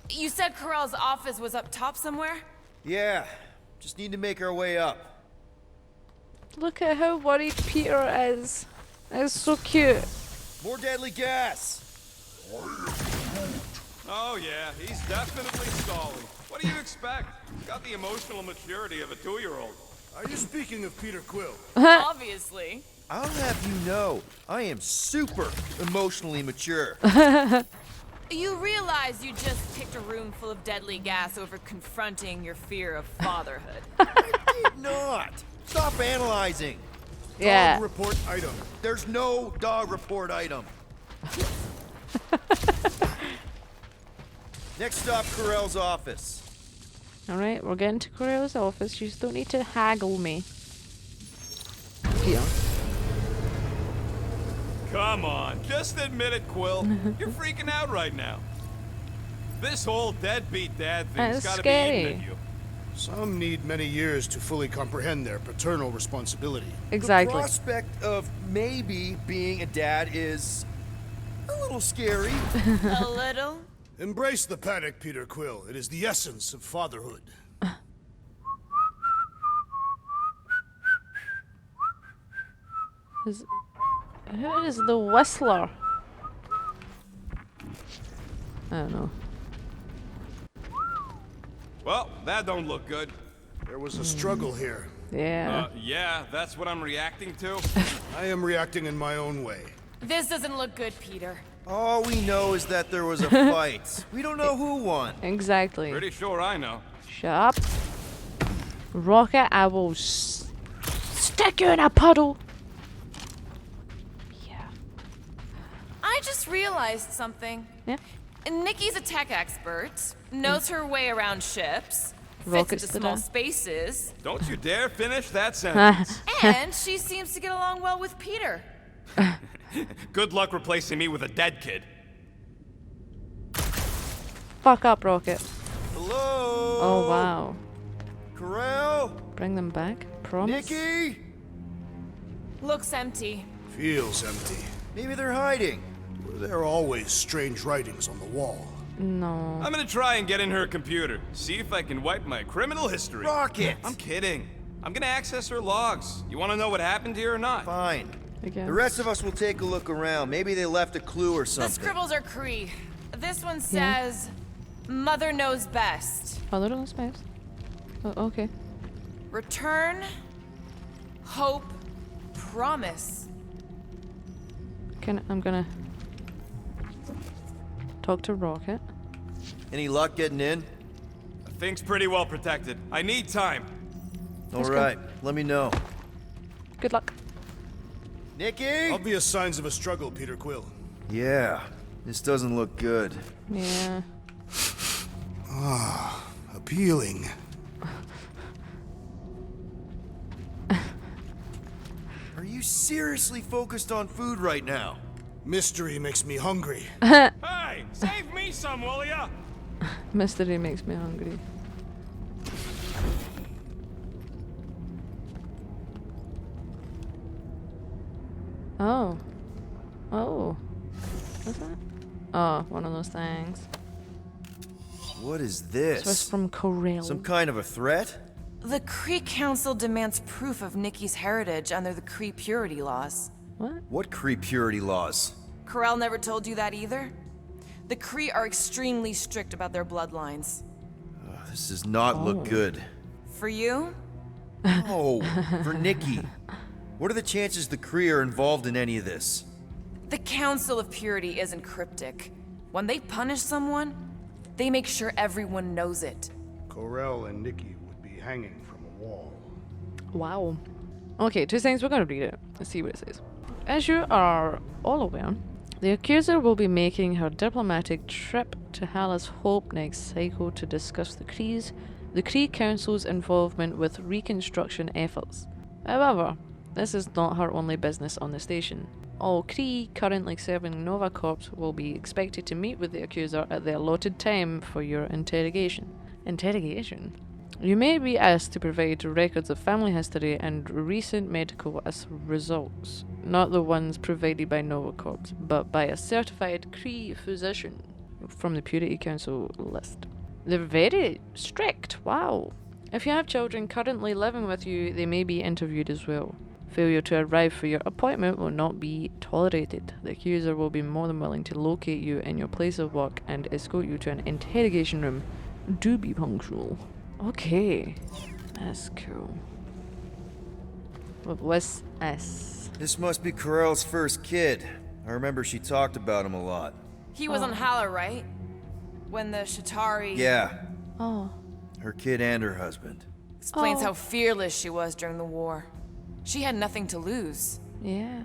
Speaker 7: You said Ko-Rel's office was up top somewhere?
Speaker 1: Yeah. Just need to make our way up.
Speaker 6: Look at how worried Peter is. It's so cute.
Speaker 1: More deadly gas.
Speaker 8: Oh yeah, he's definitely stalling. What do you expect? Got the emotional maturity of a 2-year-old.
Speaker 9: Are you speaking of Peter Quill?
Speaker 7: Obviously.
Speaker 1: I'll have you know, I am super emotionally mature.
Speaker 7: You realize you just picked a room full of deadly gas over confronting your fear of fatherhood.
Speaker 1: Did not. Stop analyzing.
Speaker 6: Yeah.
Speaker 9: Dog report item.
Speaker 1: There's no dog report item. Next stop, Ko-Rel's office.
Speaker 6: Alright, we're getting to Ko-Rel's office. You just don't need to haggle me. Peter.
Speaker 8: Come on, just admit it, Quill. You're freaking out right now. This whole deadbeat dad thing's
Speaker 6: That's
Speaker 8: gotta
Speaker 6: scary.
Speaker 8: be eating at you.
Speaker 9: Some need many years to fully comprehend their paternal responsibility.
Speaker 6: Exactly.
Speaker 1: The prospect of maybe being a dad is a little scary.
Speaker 7: A little?
Speaker 9: Embrace the panic, Peter Quill. It is the essence of fatherhood.
Speaker 6: Who is the whistler? I don't know.
Speaker 8: Well, that don't look good.
Speaker 9: There was a struggle here.
Speaker 6: Yeah.
Speaker 8: Yeah, that's what I'm reacting to.
Speaker 9: I am reacting in my own way.
Speaker 7: This doesn't look good, Peter.
Speaker 1: All we know is that there was a fight. We don't know who won.
Speaker 6: Exactly.
Speaker 8: Pretty sure I know.
Speaker 6: Shut up. Rocket, I will stick you in a puddle. Yeah.
Speaker 7: I just realized something.
Speaker 6: Yeah.
Speaker 7: Nikki's a tech expert, knows her way around ships, fits
Speaker 6: Rockets
Speaker 7: into
Speaker 6: to
Speaker 7: small
Speaker 6: the-
Speaker 7: spaces,
Speaker 8: Don't you dare finish that sentence.
Speaker 7: and she seems to get along well with Peter.
Speaker 8: Good luck replacing me with a dead kid.
Speaker 6: Fuck up, Rocket.
Speaker 1: Hello?
Speaker 6: Oh, wow.
Speaker 1: Ko-Rel?
Speaker 6: Bring them back? Promise?
Speaker 1: Nikki?
Speaker 7: Looks empty.
Speaker 9: Feels empty.
Speaker 1: Maybe they're hiding.
Speaker 9: There are always strange writings on the wall.
Speaker 6: No.
Speaker 8: I'm gonna try and get in her computer. See if I can wipe my criminal history.
Speaker 1: Rocket!
Speaker 8: I'm kidding. I'm gonna access her logs. You wanna know what happened here or not?
Speaker 1: Fine.
Speaker 6: Again.
Speaker 1: The rest of us will take a look around. Maybe they left a clue or
Speaker 7: The
Speaker 1: something.
Speaker 7: scribbles are Cree. This one
Speaker 6: Yeah.
Speaker 7: says, Mother knows best.
Speaker 6: A little space. Oh, okay.
Speaker 7: Return, hope, promise.
Speaker 6: I'm gonna talk to Rocket.
Speaker 1: Any luck getting in?
Speaker 8: The thing's pretty well protected. I need time.
Speaker 1: All right, let me know.
Speaker 6: Good luck.
Speaker 1: Nikki?
Speaker 9: Obvious signs of a struggle, Peter Quill.
Speaker 1: Yeah, this doesn't look good.
Speaker 6: Yeah.
Speaker 9: Appealing.
Speaker 1: Are you seriously focused on food right now?
Speaker 9: Mystery makes me hungry.
Speaker 8: Hey, save me some, will ya?
Speaker 6: Mystery makes me hungry. Oh. Oh. What's that? Oh, one of those things.
Speaker 1: What is
Speaker 6: So it's
Speaker 1: this?
Speaker 6: from Ko-Rel.
Speaker 1: Some kind of a threat?
Speaker 7: The Cree Council demands proof of Nikki's heritage under the Cree purity laws.
Speaker 6: What?
Speaker 1: What Cree purity laws?
Speaker 7: Ko-Rel never told you that either? The Cree are extremely strict about their bloodlines.
Speaker 1: This does not look good.
Speaker 7: For you?
Speaker 1: Oh, for Nikki. What are the chances the Cree are involved in any of this?
Speaker 7: The Council of Purity isn't cryptic. When they punish someone, they make sure everyone knows it.
Speaker 9: Ko-Rel and Nikki would be hanging from a wall.
Speaker 6: Wow. Okay, two things. We're gonna read it. Let's see what it says. As you are all aware, the accuser will be making her diplomatic trip to Hala's Hope next cycle to discuss the Cree Council's involvement with reconstruction efforts. However, this is not her only business on the station. All Cree currently serving Nova Corps will be expected to meet with the accuser at the allotted time for your interrogation. Interrogation? You may be asked to provide records of family history and recent medical results, not the ones provided by Nova Corps, but by a certified Cree physician from the Purity Council list. They're very strict, wow. If you have children currently living with you, they may be interviewed as well. Failure to arrive for your appointment will not be tolerated. The accuser will be more than willing to locate you in your place of work and escort you to an interrogation room. Do be punctual. Okay, that's cool. What was S?
Speaker 1: This must be Ko-Rel's first kid. I remember she talked about him a lot.
Speaker 7: He was on Hala, right? When the Chitahuri
Speaker 1: Yeah,
Speaker 6: Oh.
Speaker 1: her kid and her husband.
Speaker 7: explains
Speaker 6: Oh.
Speaker 7: how fearless she was during the war. She had nothing to lose.
Speaker 6: Yeah.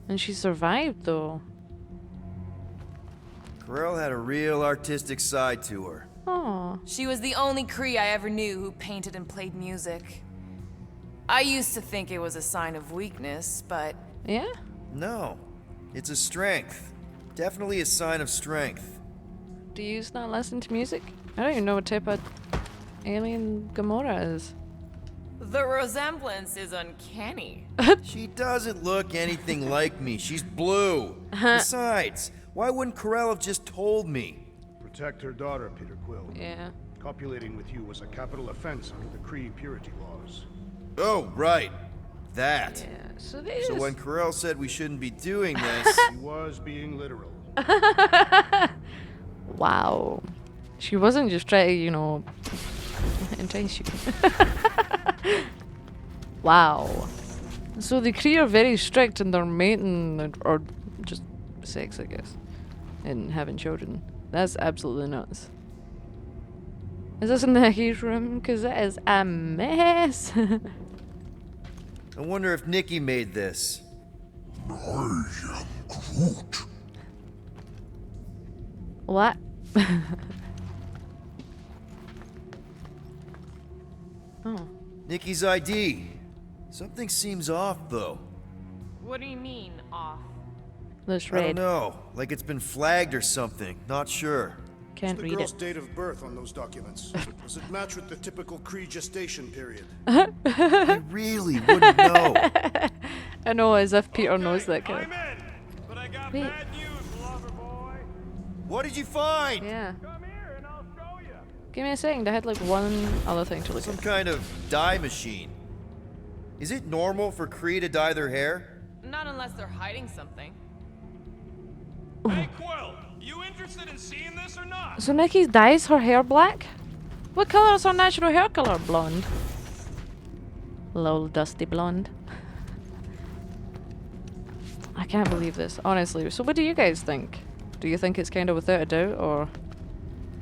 Speaker 6: And she survived though.
Speaker 1: Ko-Rel had a real artistic side to her.
Speaker 6: Oh.
Speaker 7: She was the only Cree I ever knew who painted and played music. I used to think it was a sign of weakness, but
Speaker 6: Yeah?
Speaker 1: No, it's a strength. Definitely a sign of strength.
Speaker 6: Do you not listen to music? I don't even know what type of alien Gamora is.
Speaker 7: the resemblance is uncanny.
Speaker 1: She doesn't look anything like me. She's blue. Besides, why wouldn't Ko-Rel have just told me?
Speaker 9: Protect her daughter, Peter Quill.
Speaker 6: Yeah.
Speaker 9: Copulating with you was a capital offense under the Cree purity laws.
Speaker 1: Oh, right. That.
Speaker 6: Yeah. So this.
Speaker 1: So when Ko-Rel said we shouldn't be doing this,
Speaker 9: He was being literal.
Speaker 6: Wow. She wasn't just trying to, you know, entice you. Wow. So the Kree are very strict in their mating or just sex, I guess, and having children. That's absolutely nuts. Is this in Nikki's room? Because that is a mess.
Speaker 1: I wonder if Nikki made this.
Speaker 6: What? Oh.
Speaker 1: Nikki's ID. Something seems off, though.
Speaker 7: What do you mean, off?
Speaker 6: That's
Speaker 1: I don't
Speaker 6: red.
Speaker 1: know. Like it's been flagged or something. Not sure.
Speaker 6: Can't
Speaker 9: The
Speaker 6: read
Speaker 9: girl's
Speaker 6: it.
Speaker 9: date of birth on those documents. Does it match with the typical Kree gestation period?
Speaker 1: I really wouldn't know.
Speaker 6: I know, as if Peter knows that kind
Speaker 8: I'm in, but I got
Speaker 6: Wait.
Speaker 8: bad news, lover boy.
Speaker 1: What did you find?
Speaker 6: Yeah.
Speaker 8: Come here and I'll show you.
Speaker 6: Give me a second. I had like one other thing to look
Speaker 1: Some
Speaker 6: at.
Speaker 1: kind of dye machine. Is it normal for Kree to dye their hair?
Speaker 7: Not unless they're hiding something.
Speaker 8: Hey, Quill, you interested in seeing this or not?
Speaker 6: So Nikki dyes her hair black? What colour is her natural hair colour? Blonde. Lol, dusty blonde. I can't believe this, honestly. So what do you guys think? Do you think it's kind of without a doubt, or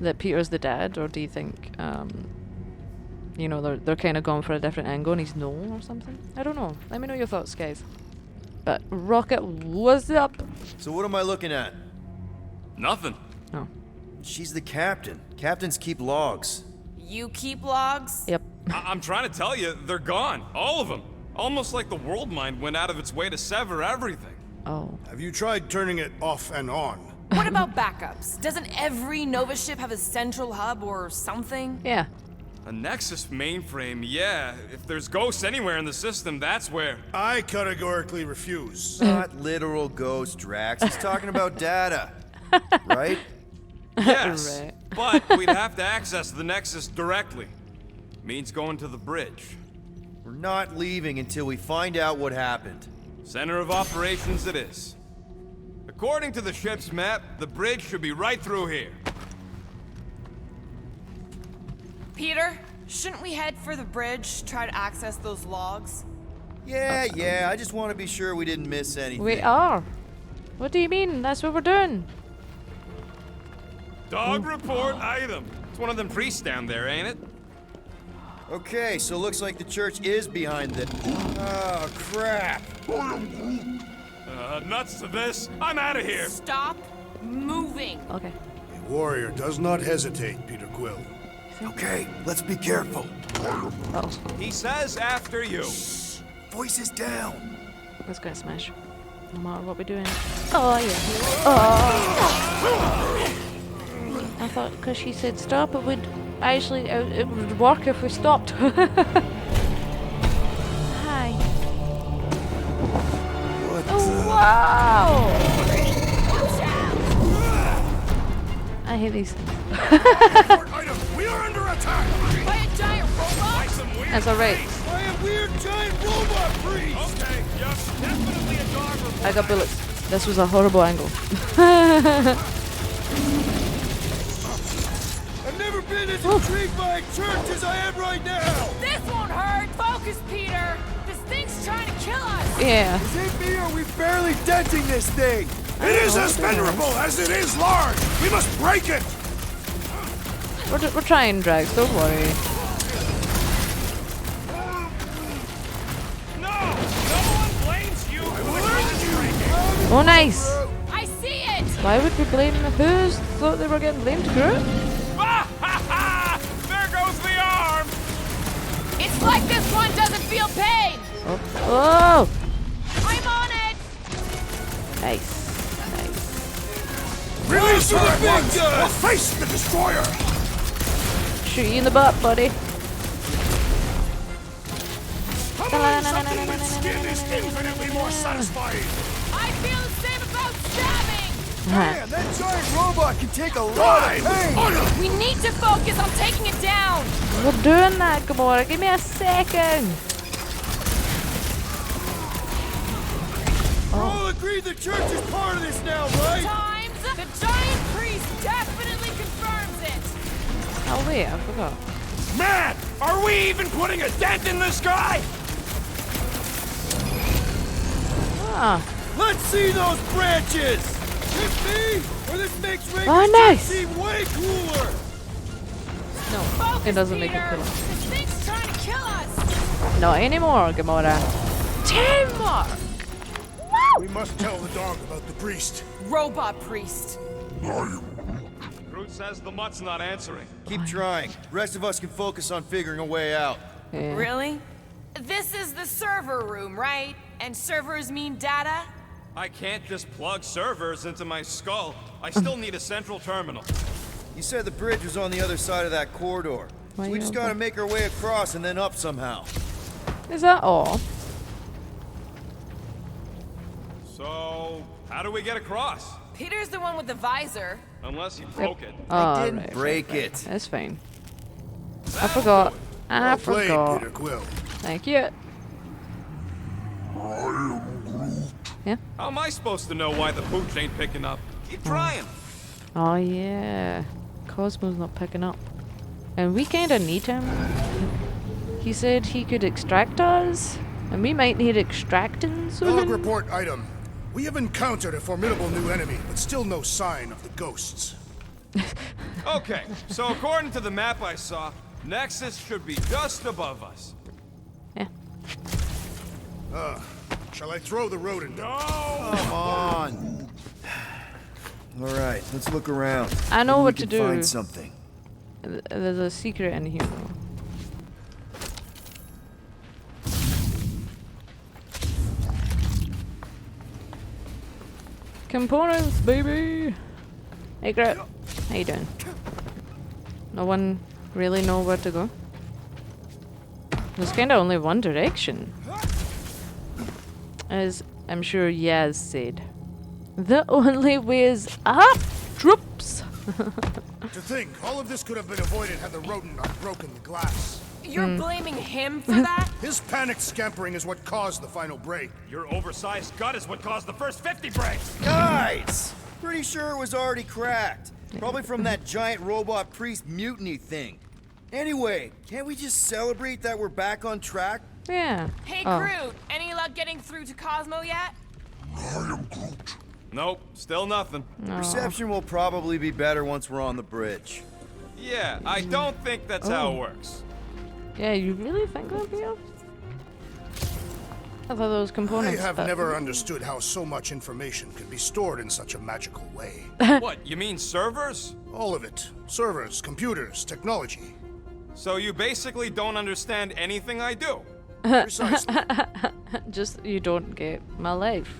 Speaker 6: that Peter's the dad, or do you think, you know, they're kind of going for a different angle and he's no or something? I don't know. Let me know your thoughts, guys. But Rocket, what's up?
Speaker 1: So what am I looking at?
Speaker 8: Nothing.
Speaker 6: Oh,
Speaker 1: She's the captain. Captains keep logs.
Speaker 7: You keep logs?
Speaker 6: yep.
Speaker 8: I'm trying to tell you, they're gone. All of them. Almost like the world mind went out of its way to sever everything.
Speaker 6: Oh.
Speaker 9: Have you tried turning it off and on?
Speaker 7: What about backups? Doesn't every Nova ship have a central hub or something?
Speaker 6: Yeah.
Speaker 8: A Nexus mainframe, yeah. If there's ghosts anywhere in the system, that's where.
Speaker 9: I categorically refuse.
Speaker 1: Not literal ghost, Drax. He's talking about data. Right?
Speaker 8: Yes,
Speaker 6: Right.
Speaker 8: but we'd have to access the Nexus directly. Means going to the bridge.
Speaker 1: We're not leaving until we find out what happened.
Speaker 8: Center of operations it is. According to the ship's map, the bridge should be right through here.
Speaker 7: Peter, shouldn't we head for the bridge, try to access those logs?
Speaker 1: Yeah, I just want to be sure we didn't miss anything.
Speaker 6: We are. What do you mean? That's what we're doing.
Speaker 8: Dog report item. It's one of them priests down there, ain't it?
Speaker 1: Okay, so looks like the church is behind it. Oh, crap.
Speaker 8: Nuts to this. I'm out of here.
Speaker 7: Stop moving.
Speaker 6: Okay.
Speaker 9: A warrior does not hesitate, Peter Quill.
Speaker 1: Okay, let's be careful.
Speaker 6: Uh-oh.
Speaker 8: He says after you.
Speaker 1: Voices down.
Speaker 6: Let's go smash. No matter what we're doing. Oh, yeah. Oh. I thought because she said stop, it would actually, it would work if we stopped. Hi.
Speaker 1: What
Speaker 6: Oh, wow. I hate these things.
Speaker 9: Item, we are under attack!
Speaker 7: By a giant robot?
Speaker 6: That's alright.
Speaker 1: By a weird giant robot priest!
Speaker 8: Okay, yep, definitely a dog report.
Speaker 6: I got bullets. This was a horrible angle.
Speaker 1: I've never been as intrigued by a church as I am right now!
Speaker 7: This won't hurt. Focus, Peter. This thing's trying to kill us.
Speaker 6: Yeah.
Speaker 1: Is it me or are we barely denting this thing?
Speaker 9: It is as venerable as it is large! We must break it!
Speaker 6: We're trying, Drags. Don't worry.
Speaker 8: No one blames you for the breaking.
Speaker 6: Oh, nice.
Speaker 7: I see it.
Speaker 6: Why would we blame who's thought they were getting blamed? Groot?
Speaker 8: Ah, ha, ha! There goes the arm.
Speaker 7: It's like this one doesn't feel pain.
Speaker 6: Oh.
Speaker 7: I'm on it.
Speaker 6: Nice.
Speaker 9: Release her at once, or face the destroyer!
Speaker 6: Shoot you in the butt, buddy.
Speaker 9: Something with skin is infinitely more satisfying!
Speaker 7: I feel the same about stabbing.
Speaker 1: Man, that giant robot can take a lot of pain!
Speaker 7: We need to focus on taking it down.
Speaker 6: We're doing that, Gamora. Give me a second.
Speaker 1: We're all agreed the church is part of this now, right?
Speaker 7: Times. The giant priest definitely confirms it.
Speaker 6: Oh wait, I forgot.
Speaker 8: Man, are we even putting a dent in the sky?
Speaker 6: Ah,
Speaker 1: Let's see those branches! Hit me, or this makes Ranger
Speaker 6: Oh, nice.
Speaker 1: seem way cooler!
Speaker 6: no, it doesn't make it cooler.
Speaker 7: This thing's trying to kill us!
Speaker 6: Not anymore, Gamora. Teamwork!
Speaker 9: We must tell the dog about the priest.
Speaker 7: Robot priest.
Speaker 8: Groot says the mutt's not answering.
Speaker 1: Keep trying. The rest of us can focus on figuring a way out.
Speaker 6: Yeah.
Speaker 7: Really? This is the server room, right? And servers mean data?
Speaker 8: I can't just plug servers into my skull. I still need a central terminal.
Speaker 1: You said the bridge was on the other side of that corridor.
Speaker 6: Why
Speaker 1: So we
Speaker 6: you
Speaker 1: just
Speaker 6: over?
Speaker 1: gotta make our way across and then up somehow.
Speaker 6: Is that all?
Speaker 8: So, how do we get across?
Speaker 7: Peter's the one with the visor.
Speaker 8: Unless you broke it.
Speaker 6: Oh,
Speaker 1: didn't
Speaker 6: right,
Speaker 1: break
Speaker 6: right,
Speaker 1: it.
Speaker 6: right. That's fine. I forgot. I
Speaker 9: Well played,
Speaker 6: forgot.
Speaker 9: Peter Quill.
Speaker 6: Thank you.
Speaker 8: How am I supposed to know why the pooch ain't picking up? Keep trying.
Speaker 6: Oh yeah. Cosmo's not picking up. And we kinda need him. He said he could extract us. And we might need extracting
Speaker 9: Dog
Speaker 6: soon.
Speaker 9: report item. We have encountered a formidable new enemy, but still no sign of the ghosts.
Speaker 8: Okay, so according to the map I saw, Nexus should be just above us.
Speaker 6: Yeah.
Speaker 9: Shall I throw the rodent?
Speaker 8: No!
Speaker 1: Come on. All right, let's look around.
Speaker 6: I know
Speaker 1: Maybe
Speaker 6: what
Speaker 1: we
Speaker 6: to
Speaker 1: can
Speaker 6: do.
Speaker 1: Find something.
Speaker 6: There's a secret in here though. Components, baby! Hey, Grit. How you doing? No one really know where to go? There's kinda only one direction. As I'm sure Yaz said. The only way is up, troops!
Speaker 9: To think, all of this could have been avoided had the rodent not broken the glass.
Speaker 7: You're blaming him for that?
Speaker 9: His panicked scampering is what caused the final break.
Speaker 8: Your oversized gut is what caused the first 50 breaks!
Speaker 1: Guys! Pretty sure it was already cracked. Probably from that giant robot priest mutiny thing. Anyway, can't we just celebrate that we're back on track?
Speaker 6: Yeah.
Speaker 7: Hey,
Speaker 6: Oh.
Speaker 7: Groot, any luck getting through to Cosmo yet?
Speaker 8: Nope, still nothing.
Speaker 1: Reception will probably be better once we're on the bridge.
Speaker 8: Yeah, I don't think that's how
Speaker 6: Oh.
Speaker 8: it works.
Speaker 6: Yeah, you really think that'd be up? I thought those
Speaker 9: I
Speaker 6: components.
Speaker 9: have
Speaker 6: but-
Speaker 9: never understood how so much information can be stored in such a magical way.
Speaker 8: What, you mean servers?
Speaker 9: All of it. Servers, computers, technology.
Speaker 8: So you basically don't understand anything I do?
Speaker 9: Precisely.
Speaker 6: Just you don't get my life.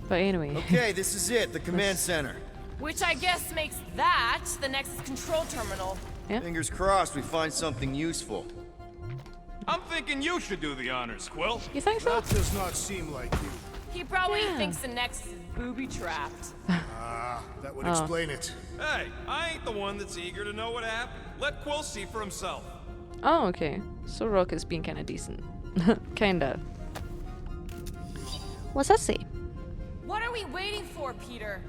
Speaker 6: But anyway.
Speaker 1: Okay, this is it, the command center.
Speaker 7: Which I guess makes that the Nexus control terminal.
Speaker 1: Fingers crossed we find something useful.
Speaker 8: I'm thinking you should do the honors, Quill.
Speaker 6: You think so?
Speaker 9: That does not seem like you.
Speaker 7: He probably
Speaker 6: Yeah.
Speaker 7: thinks the Nexus is booby-trapped.
Speaker 9: That would explain it.
Speaker 8: Hey, I ain't the one that's eager to know what happened. Let Quill see for himself.
Speaker 6: Oh, okay. So Rocket's being kinda decent. Kinda. What's that say?
Speaker 7: What are we waiting for, Peter?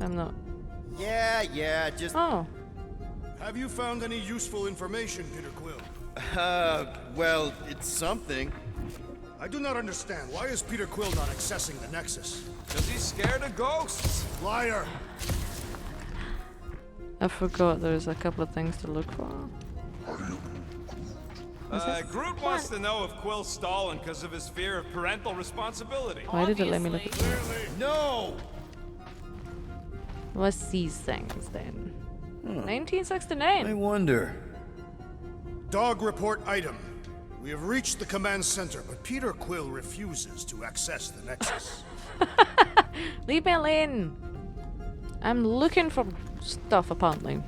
Speaker 6: I'm not.
Speaker 1: Yeah, just,
Speaker 6: Oh.
Speaker 9: Have you found any useful information, Peter Quill?
Speaker 1: well, it's something.
Speaker 9: I do not understand. Why is Peter Quill not accessing the Nexus?
Speaker 8: Because he's scared of ghosts.
Speaker 9: Liar!
Speaker 6: I forgot there's a couple of things to look for.
Speaker 8: Groot wants to know if Quill's stalling because of his fear of parental responsibility.
Speaker 6: Why did it let me look?
Speaker 7: Obviously.
Speaker 1: No!
Speaker 6: What's these things then?
Speaker 1: I
Speaker 6: 1969.
Speaker 1: wonder.
Speaker 9: Dog report item. We have reached the command center, but Peter Quill refuses to access the Nexus.
Speaker 6: Leave me alone. I'm looking for stuff apparently.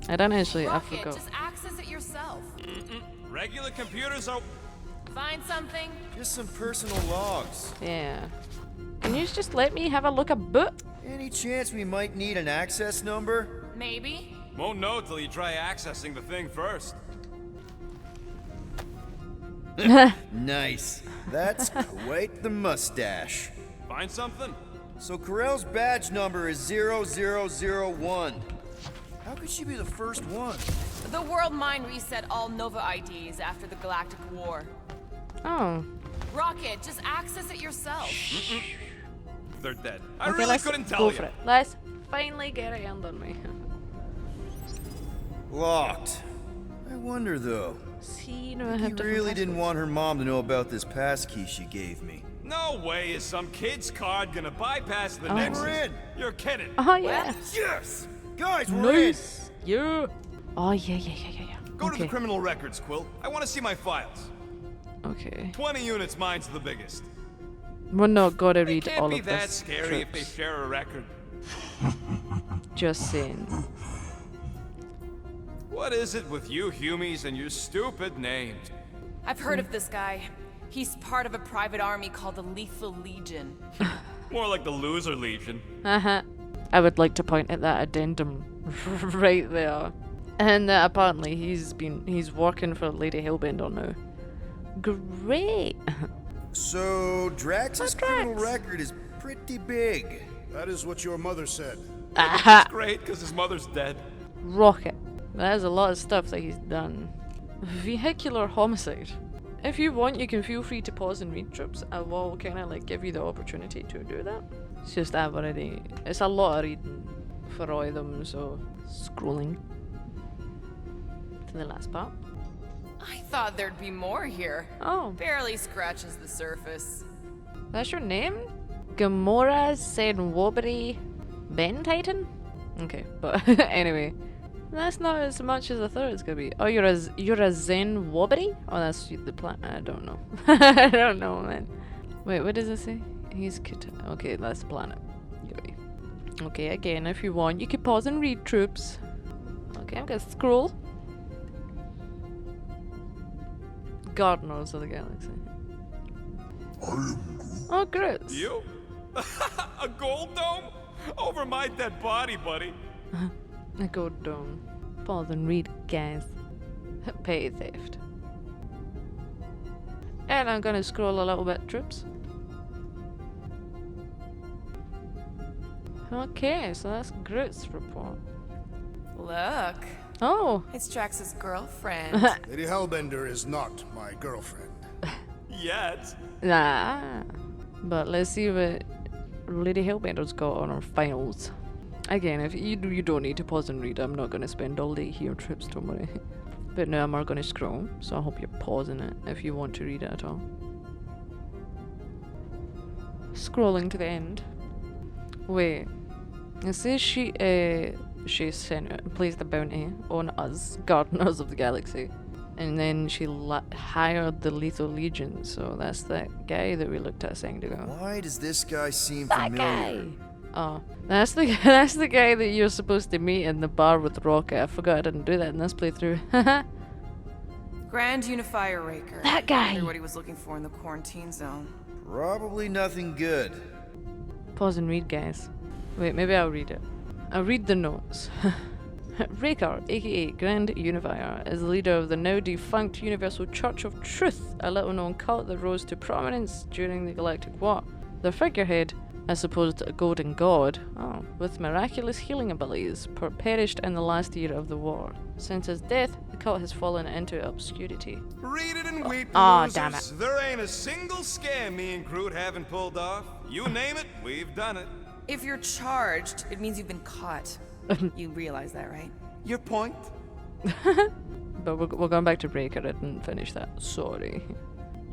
Speaker 6: I don't actually. I
Speaker 7: Rocket,
Speaker 6: forgot.
Speaker 7: just access it yourself.
Speaker 8: Regular computers are...
Speaker 7: Find something.
Speaker 1: Just some personal logs.
Speaker 6: Yeah. Can you just let me have a look at book?
Speaker 1: Any chance we might need an access number?
Speaker 7: Maybe.
Speaker 8: Won't know till you try accessing the thing first.
Speaker 1: Nice. That's quite the mustache.
Speaker 8: Find something?
Speaker 1: So Ko-Rel's badge number is 0001. How could she be the first one?
Speaker 7: The world mind reset all Nova IDs after the Galactic War.
Speaker 6: Oh.
Speaker 7: Rocket, just access it yourself.
Speaker 8: They're dead. I
Speaker 6: Okay,
Speaker 8: really
Speaker 6: let's
Speaker 8: couldn't
Speaker 6: go
Speaker 8: tell
Speaker 6: for
Speaker 8: you.
Speaker 6: it. Let's finally get it done me.
Speaker 1: Locked. I wonder though.
Speaker 6: See, no, I
Speaker 1: He
Speaker 6: have different
Speaker 1: really didn't
Speaker 6: passwords.
Speaker 1: want her mom to know about this passkey she gave me.
Speaker 8: No way is some kid's card gonna bypass the
Speaker 6: Oh.
Speaker 8: Nexus.
Speaker 1: We're in.
Speaker 8: You're kidding.
Speaker 6: Oh yeah.
Speaker 1: Yes! Guys, we're in!
Speaker 6: Nice. Yeah. Oh yeah.
Speaker 8: Go to
Speaker 6: Okay.
Speaker 8: the criminal records, Quill. I want to see my files.
Speaker 6: Okay.
Speaker 8: 20 units, mine's the biggest.
Speaker 6: We're not gonna
Speaker 8: They
Speaker 6: read
Speaker 8: can't
Speaker 6: all
Speaker 8: be
Speaker 6: of
Speaker 8: that
Speaker 6: this.
Speaker 8: scary if they
Speaker 6: Troops.
Speaker 8: share a record.
Speaker 6: Just saying.
Speaker 8: What is it with you Humies and your stupid names?
Speaker 7: I've heard of this guy. He's part of a private army called the Lethal Legion.
Speaker 8: More like the Loser Legion.
Speaker 6: I would like to point at that addendum right there. And apparently he's working for Lady Hellbender now. Great.
Speaker 1: So, Drax's criminal
Speaker 6: Drax?
Speaker 1: record is pretty big.
Speaker 9: That is what your mother said.
Speaker 6: Aha.
Speaker 8: Great, because his mother's dead.
Speaker 6: Rocket. There's a lot of stuff that he's done. Vehicular homicide. If you want, you can feel free to pause and read, Troops. I will kind of like give you the opportunity to do that. It's just I've already. It's a lot of reading for all of them, so scrolling to the last part.
Speaker 7: I thought there'd be more here.
Speaker 6: Oh,
Speaker 7: Barely scratches the surface.
Speaker 6: that's your name? Gamora Senwobri Ben Titan? Okay, but anyway. That's not as much as I thought it was gonna be. Oh, you're a Zen Wobbly? Oh, that's the planet. I don't know. I don't know, man. Wait, what does it say? He's okay. That's the planet. Yuri. Okay, again, if you want, you can pause and read, Troops. Okay, I'm gonna scroll. Gardeners of the Galaxy. Oh, Groot.
Speaker 8: You? A gold dome? Over my dead body, buddy.
Speaker 6: A gold dome. Pause and read, guys. Petty theft. And I'm gonna scroll a little bit, Troops. Okay, so that's Groot's report.
Speaker 7: Look,
Speaker 6: Oh!
Speaker 7: it's Drax's girlfriend.
Speaker 9: Lady Hellbender is not my girlfriend.
Speaker 8: Yet.
Speaker 6: Nah. But let's see what Lady Hellbender's got on her files. Again, if you don't need to pause and read, I'm not gonna spend all day here, Troops, don't worry. But now I'm gonna scroll, so I hope you're pausing it if you want to read it at all. Scrolling to the end. Wait. It says she sent placed the bounty on us, Gardeners of the Galaxy. And then she hired the Lethal Legion, so that's that guy that we looked at a second ago.
Speaker 1: Why does this guy seem
Speaker 6: That
Speaker 1: familiar?
Speaker 6: guy! Oh, that's the guy that you're supposed to meet in the bar with Rocket. I forgot I didn't do that in this playthrough.
Speaker 7: Grand Unifier Raker.
Speaker 6: That guy!
Speaker 7: Everybody was looking for in the quarantine zone.
Speaker 1: Probably nothing good.
Speaker 6: Pause and read, guys. Wait, maybe I'll read it. I'll read the notes. Raker, aka Grand Unifier, is the leader of the now defunct Universal Church of Truth, a little known cult that rose to prominence during the Galactic War. Their figurehead, a supposed golden god, with miraculous healing abilities, perished in the last year of the war. Since his death, the cult has fallen into obscurity.
Speaker 8: Read it and weep,
Speaker 6: Aw,
Speaker 8: losers.
Speaker 6: damn it.
Speaker 8: There ain't a single scam me and Groot haven't pulled off. You name it, we've done it.
Speaker 7: If you're charged, it means you've been caught. You realize that, right?
Speaker 8: Your point?
Speaker 6: But we're going back to Raker. I didn't finish that. Sorry.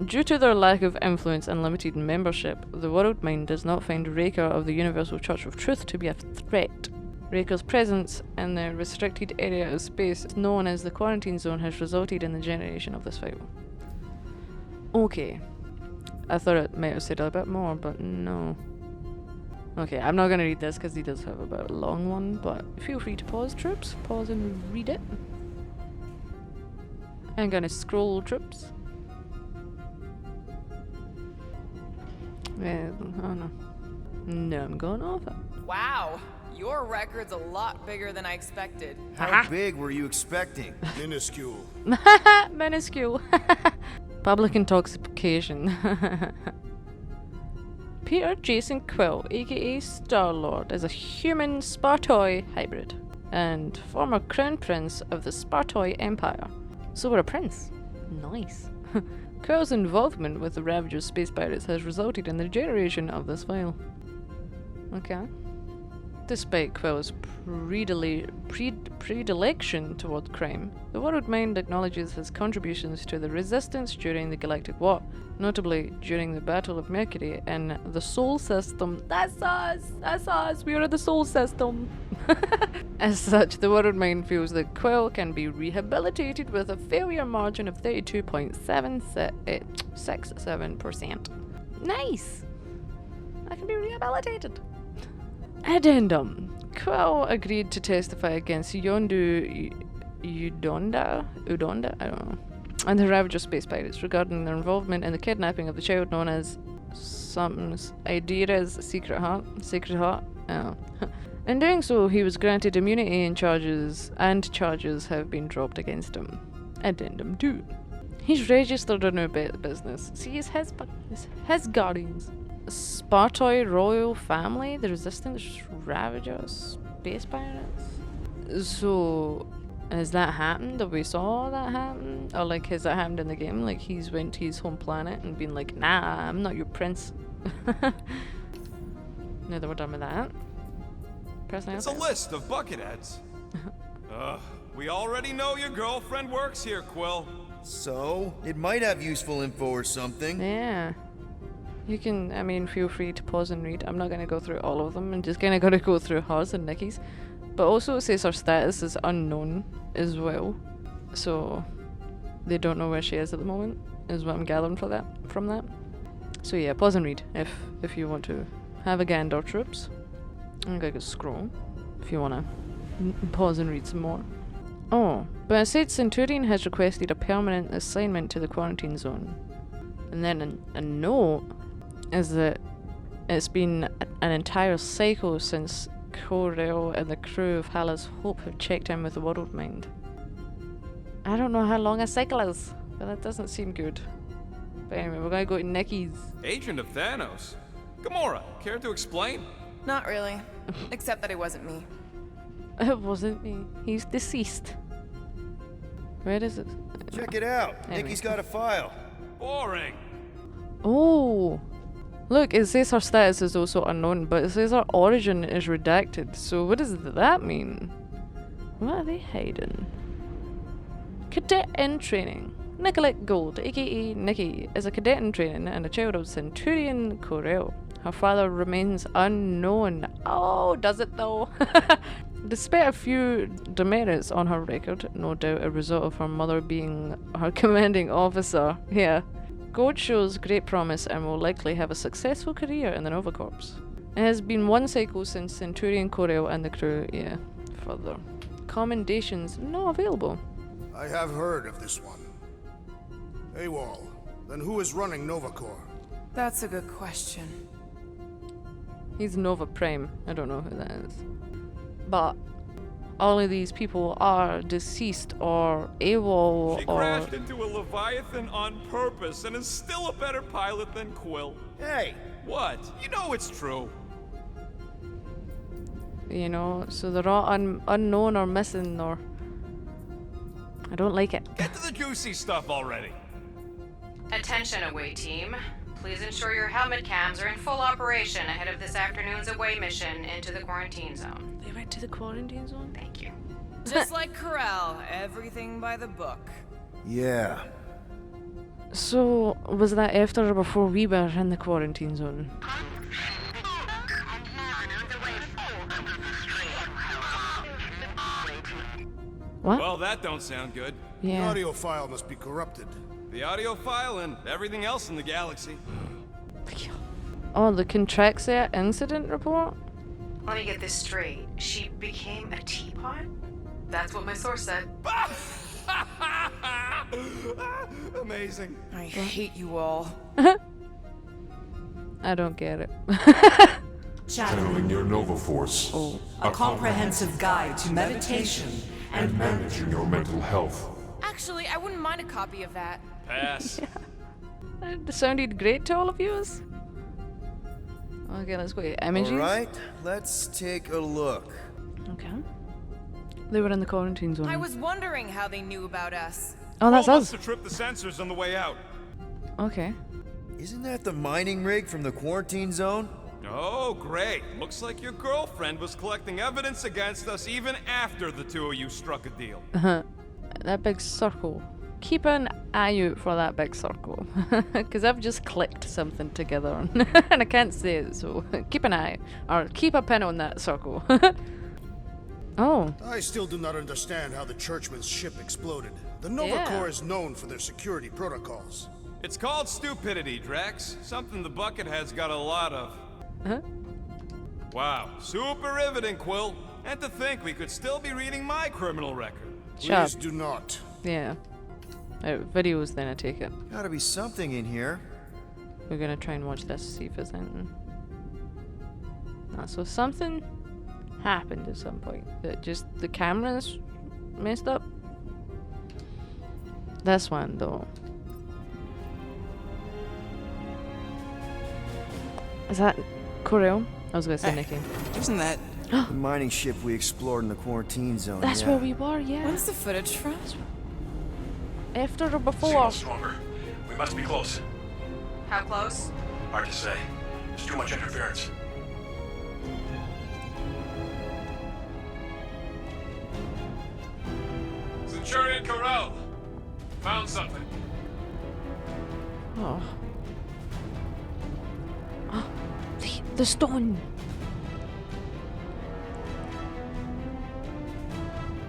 Speaker 6: Due to their lack of influence and limited membership, the World Mind does not find Raker of the Universal Church of Truth to be a threat. Raker's presence in the restricted area of space known as the Quarantine Zone has resulted in the generation of this file. Okay. I thought it might have said a bit more, but no. Okay, I'm not going to read this because he does have a bit of a long one, but feel free to pause, Troops. Pause and read it. I'm going to scroll, Troops. Oh no. No, I'm going off it.
Speaker 7: Wow, your record's a lot bigger than I expected.
Speaker 1: How big were you expecting?
Speaker 9: Minuscule.
Speaker 6: Minuscule. Public intoxication. Peter Jason Quill, aka Star-Lord, is a human Spartoi hybrid and former crown prince of the Spartoi Empire. So we're a prince. Nice. Quill's involvement with the Ravager's space pirates has resulted in the generation of this file. Okay. Despite Quill's predilection toward crime, the World Mind acknowledges his contributions to the Resistance during the Galactic War, notably during the Battle of Mercury in the Sol System. That's us! We are the Sol System! As such, the World Mind feels that Quill can be rehabilitated with a failure margin of 32.767%. Nice! I can be rehabilitated! Addendum. Quill agreed to testify against Udonda, I don't know, and the Ravager space pirates regarding their involvement in the kidnapping of the child known as something's Idira's Sacred Heart. Oh. In doing so, he was granted immunity and charges have been dropped against him. Addendum 2. He's registered a new business. See, it's his guardians. Spartoi royal family, the Resistance Ravagers, space pirates. So, has that happened? Have we saw that happen? Or like, has that happened in the game? Like, he's went to his home planet and been like, nah, I'm not your prince. Now that we're done with that.
Speaker 8: It's a list of bucketheads. We already know your girlfriend works here, Quill.
Speaker 1: So, it might have useful info or something.
Speaker 6: Yeah. You can, feel free to pause and read. I'm not going to go through all of them. I'm just going to go through hers and Nikki's. But also it says her status is unknown as well. So they don't know where she is at the moment, is what I'm gathering from that. So yeah, pause and read if you want to have a gander, troops. I'm going to scroll if you want to pause and read some more. Oh, but it said Centurion has requested a permanent assignment to the quarantine zone. And then a note is that it's been an entire cycle since Ko-Rel and the crew of Hala's Hope have checked in with the World Mind. I don't know how long a cycle is, but that doesn't seem good. But anyway, we're gonna go to Nikki's.
Speaker 8: Agent of Thanos? Gamora, care to explain?
Speaker 7: Not really. Except that it wasn't me.
Speaker 6: It wasn't me. He's deceased. Where is it?
Speaker 1: Check it out.
Speaker 6: Anyway.
Speaker 1: Nikki's got a file.
Speaker 8: Boring.
Speaker 6: Oh! Look, it says her status is also unknown, but it says her origin is redacted. So what does that mean? What are they hiding? Cadet in training. Nicolette Gold, aka Nikki, is a cadet in training and a child of Centurion Ko-Rel. Her father remains unknown. Oh, does it though? Despite a few demerits on her record, no doubt a result of her mother being her commanding officer. Yeah. Gold shows great promise and will likely have a successful career in the Nova Corps. It has been one cycle since Centurion Ko-Rel and the crew, further. Commendations not available.
Speaker 9: I have heard of this one. AWOL. Then who is running Nova Corps?
Speaker 7: That's a good question.
Speaker 6: He's Nova Prime. I don't know who that is. But all of these people are deceased or AWOL
Speaker 8: She
Speaker 6: or...
Speaker 8: crashed into a Leviathan on purpose and is still a better pilot than Quill.
Speaker 1: Hey!
Speaker 8: What? You know it's true.
Speaker 6: So they're all unknown or missing or... I don't like it.
Speaker 8: Get to the juicy stuff already.
Speaker 10: Attention, away team. Please ensure your helmet cams are in full operation ahead of this afternoon's away mission into the quarantine zone.
Speaker 6: They went to the quarantine zone?
Speaker 10: Thank you.
Speaker 7: Just like Ko-Rel, everything by the book.
Speaker 1: Yeah.
Speaker 6: So, was that after or before we were in the quarantine zone? What?
Speaker 8: Well, that don't sound good.
Speaker 9: The
Speaker 6: Yeah.
Speaker 9: audio file must be corrupted.
Speaker 8: The audio file and everything else in the galaxy.
Speaker 6: Oh, the Contraxia incident report?
Speaker 10: Let me get this straight. She became a teapot? That's what my source said.
Speaker 8: Amazing.
Speaker 7: I hate you all.
Speaker 6: I don't get it.
Speaker 11: Channeling your Nova Force.
Speaker 12: A comprehensive guide to meditation
Speaker 11: and managing your mental health.
Speaker 7: Actually, I wouldn't mind a copy of that.
Speaker 8: Pass.
Speaker 6: It sounded great to all of you. Okay, let's go to images.
Speaker 1: Alright, let's take a look.
Speaker 6: Okay. They were in the quarantine zone.
Speaker 7: I was wondering how they knew about us.
Speaker 6: Oh, that's
Speaker 8: Quill
Speaker 6: us.
Speaker 8: must have tripped the sensors on the way out.
Speaker 6: Okay.
Speaker 1: Isn't that the mining rig from the quarantine zone?
Speaker 8: Oh, great. Looks like your girlfriend was collecting evidence against us even after the two of you struck a deal.
Speaker 6: That big circle. Keep an eye out for that big circle. Because I've just clicked something together and I can't see it, so keep an eye. Or keep a pin on that circle. Oh.
Speaker 9: I still do not understand how the Churchman's ship exploded. The Nova
Speaker 6: Yeah.
Speaker 9: Corps is known for their security protocols.
Speaker 8: It's called stupidity, Drax. Something the Buckethead's got a lot of.
Speaker 6: Huh?
Speaker 8: Wow, super riveting, Quill. And to think we could still be reading my criminal record.
Speaker 9: Please do not.
Speaker 6: Yeah. Videos then, I take it.
Speaker 1: Gotta be something in here.
Speaker 6: We're gonna try and watch this, see if there's anything. So something happened at some point. That just the camera's messed up. This one though. Is that Ko-Rel? I was gonna say Nikki.
Speaker 2: Isn't that
Speaker 1: The mining ship we explored in the quarantine zone.
Speaker 6: That's
Speaker 1: yeah.
Speaker 6: where we were, yeah.
Speaker 7: When's the footage from?
Speaker 6: After or before?
Speaker 13: Signal's stronger. We must be close.
Speaker 10: How close?
Speaker 13: Hard to say. There's too much interference.
Speaker 8: Centurion Ko-Rel! Found something.
Speaker 6: Oh. The stone.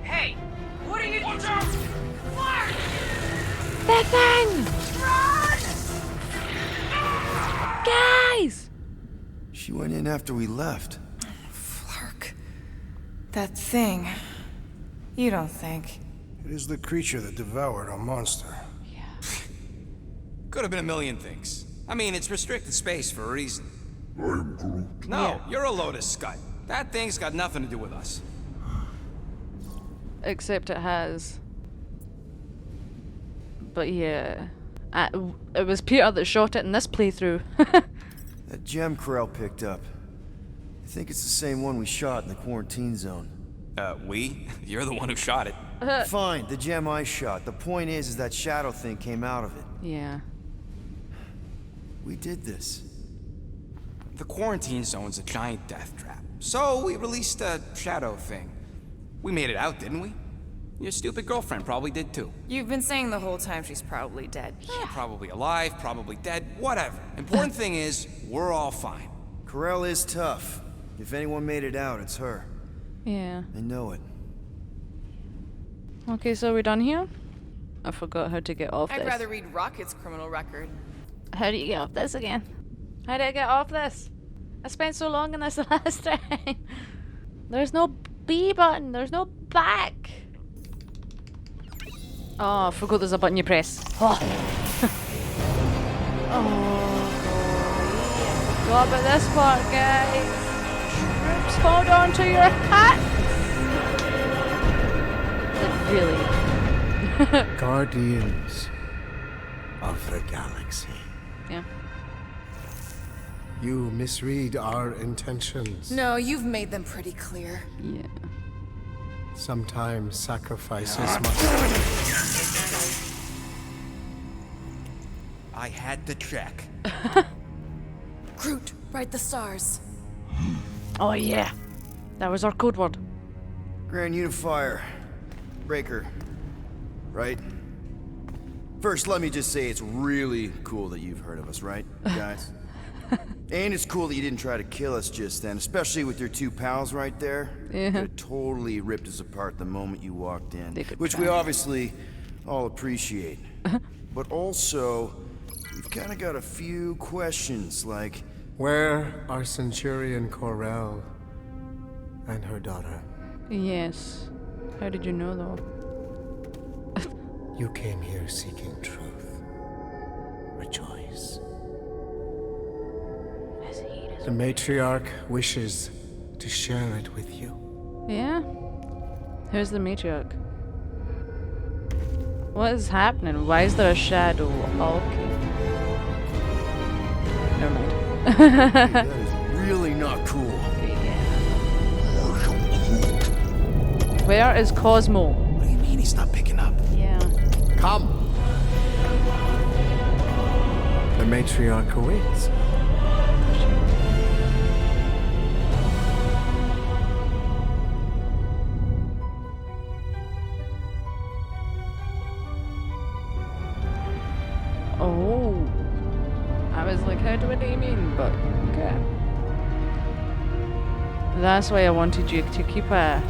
Speaker 7: Hey, what are you?
Speaker 8: Watch out!
Speaker 6: The thing! Guys!
Speaker 1: She went in after we left.
Speaker 7: Flark. That thing. You don't think?
Speaker 9: It is the creature that devoured our monster.
Speaker 2: Could have been a million things. I mean, it's restricted space for a reason.
Speaker 11: I am Groot.
Speaker 2: No, you're a Lotus Scud. That thing's got nothing to do with us.
Speaker 6: Except it has. But yeah. It was Peter that shot it in this playthrough.
Speaker 1: That gem Ko-Rel picked up. I think it's the same one we shot in the quarantine zone.
Speaker 2: We? You're the one who shot it.
Speaker 1: Fine, the gem I shot. The point is that shadow thing came out of it.
Speaker 6: Yeah.
Speaker 1: We did this.
Speaker 2: The quarantine zone's a giant death trap. So we released a shadow thing. We made it out, didn't we? Your stupid girlfriend probably did too.
Speaker 7: You've been saying the whole time she's probably dead.
Speaker 2: Probably alive, probably dead, whatever. Important thing is, we're all fine.
Speaker 1: Ko-Rel is tough. If anyone made it out, it's her.
Speaker 6: Yeah.
Speaker 1: I know it.
Speaker 6: Okay, so we're done here? I forgot how to get off
Speaker 7: I'd
Speaker 6: this.
Speaker 7: rather read Rocket's criminal record.
Speaker 6: How do you get off this again? How do I get off this? I spent so long in this the last time. There's no B button. There's no back. Oh, I forgot there's a button you press. Oh. I forgot about this part, guys. Troops, hold on to your hat. Really?
Speaker 3: Guardians of the galaxy.
Speaker 6: Yeah.
Speaker 3: You misread our intentions.
Speaker 7: No, you've made them pretty clear.
Speaker 6: Yeah.
Speaker 3: Sometimes sacrifices must.
Speaker 2: I had to check.
Speaker 7: Groot, write the stars.
Speaker 6: Oh yeah. That was our code word.
Speaker 1: Grand Unifier. Breaker. Right? First, let me just say it's really cool that you've heard of us, right, guys? And it's cool that you didn't try to kill us just then, especially with your two pals right there.
Speaker 6: Yeah.
Speaker 1: Could have totally ripped us apart the moment you walked in.
Speaker 6: They could
Speaker 1: Which we
Speaker 6: try.
Speaker 1: obviously all appreciate. But also, we've kind of got a few questions, like...
Speaker 3: Where are Centurion Ko-Rel and her daughter?
Speaker 6: Yes. How did you know though?
Speaker 3: You came here seeking truth. Rejoice. The matriarch wishes to share it with you.
Speaker 6: Yeah? Who's the matriarch? What is happening? Why is there a shadow? Okay. Never mind.
Speaker 1: Hey, that is really not cool.
Speaker 6: Where is Cosmo?
Speaker 2: What do you mean he's not picking up?
Speaker 6: Yeah.
Speaker 3: Come. The matriarch awaits.
Speaker 6: Oh. I was like, how do I name him? But, okay. That's why I wanted you to keep a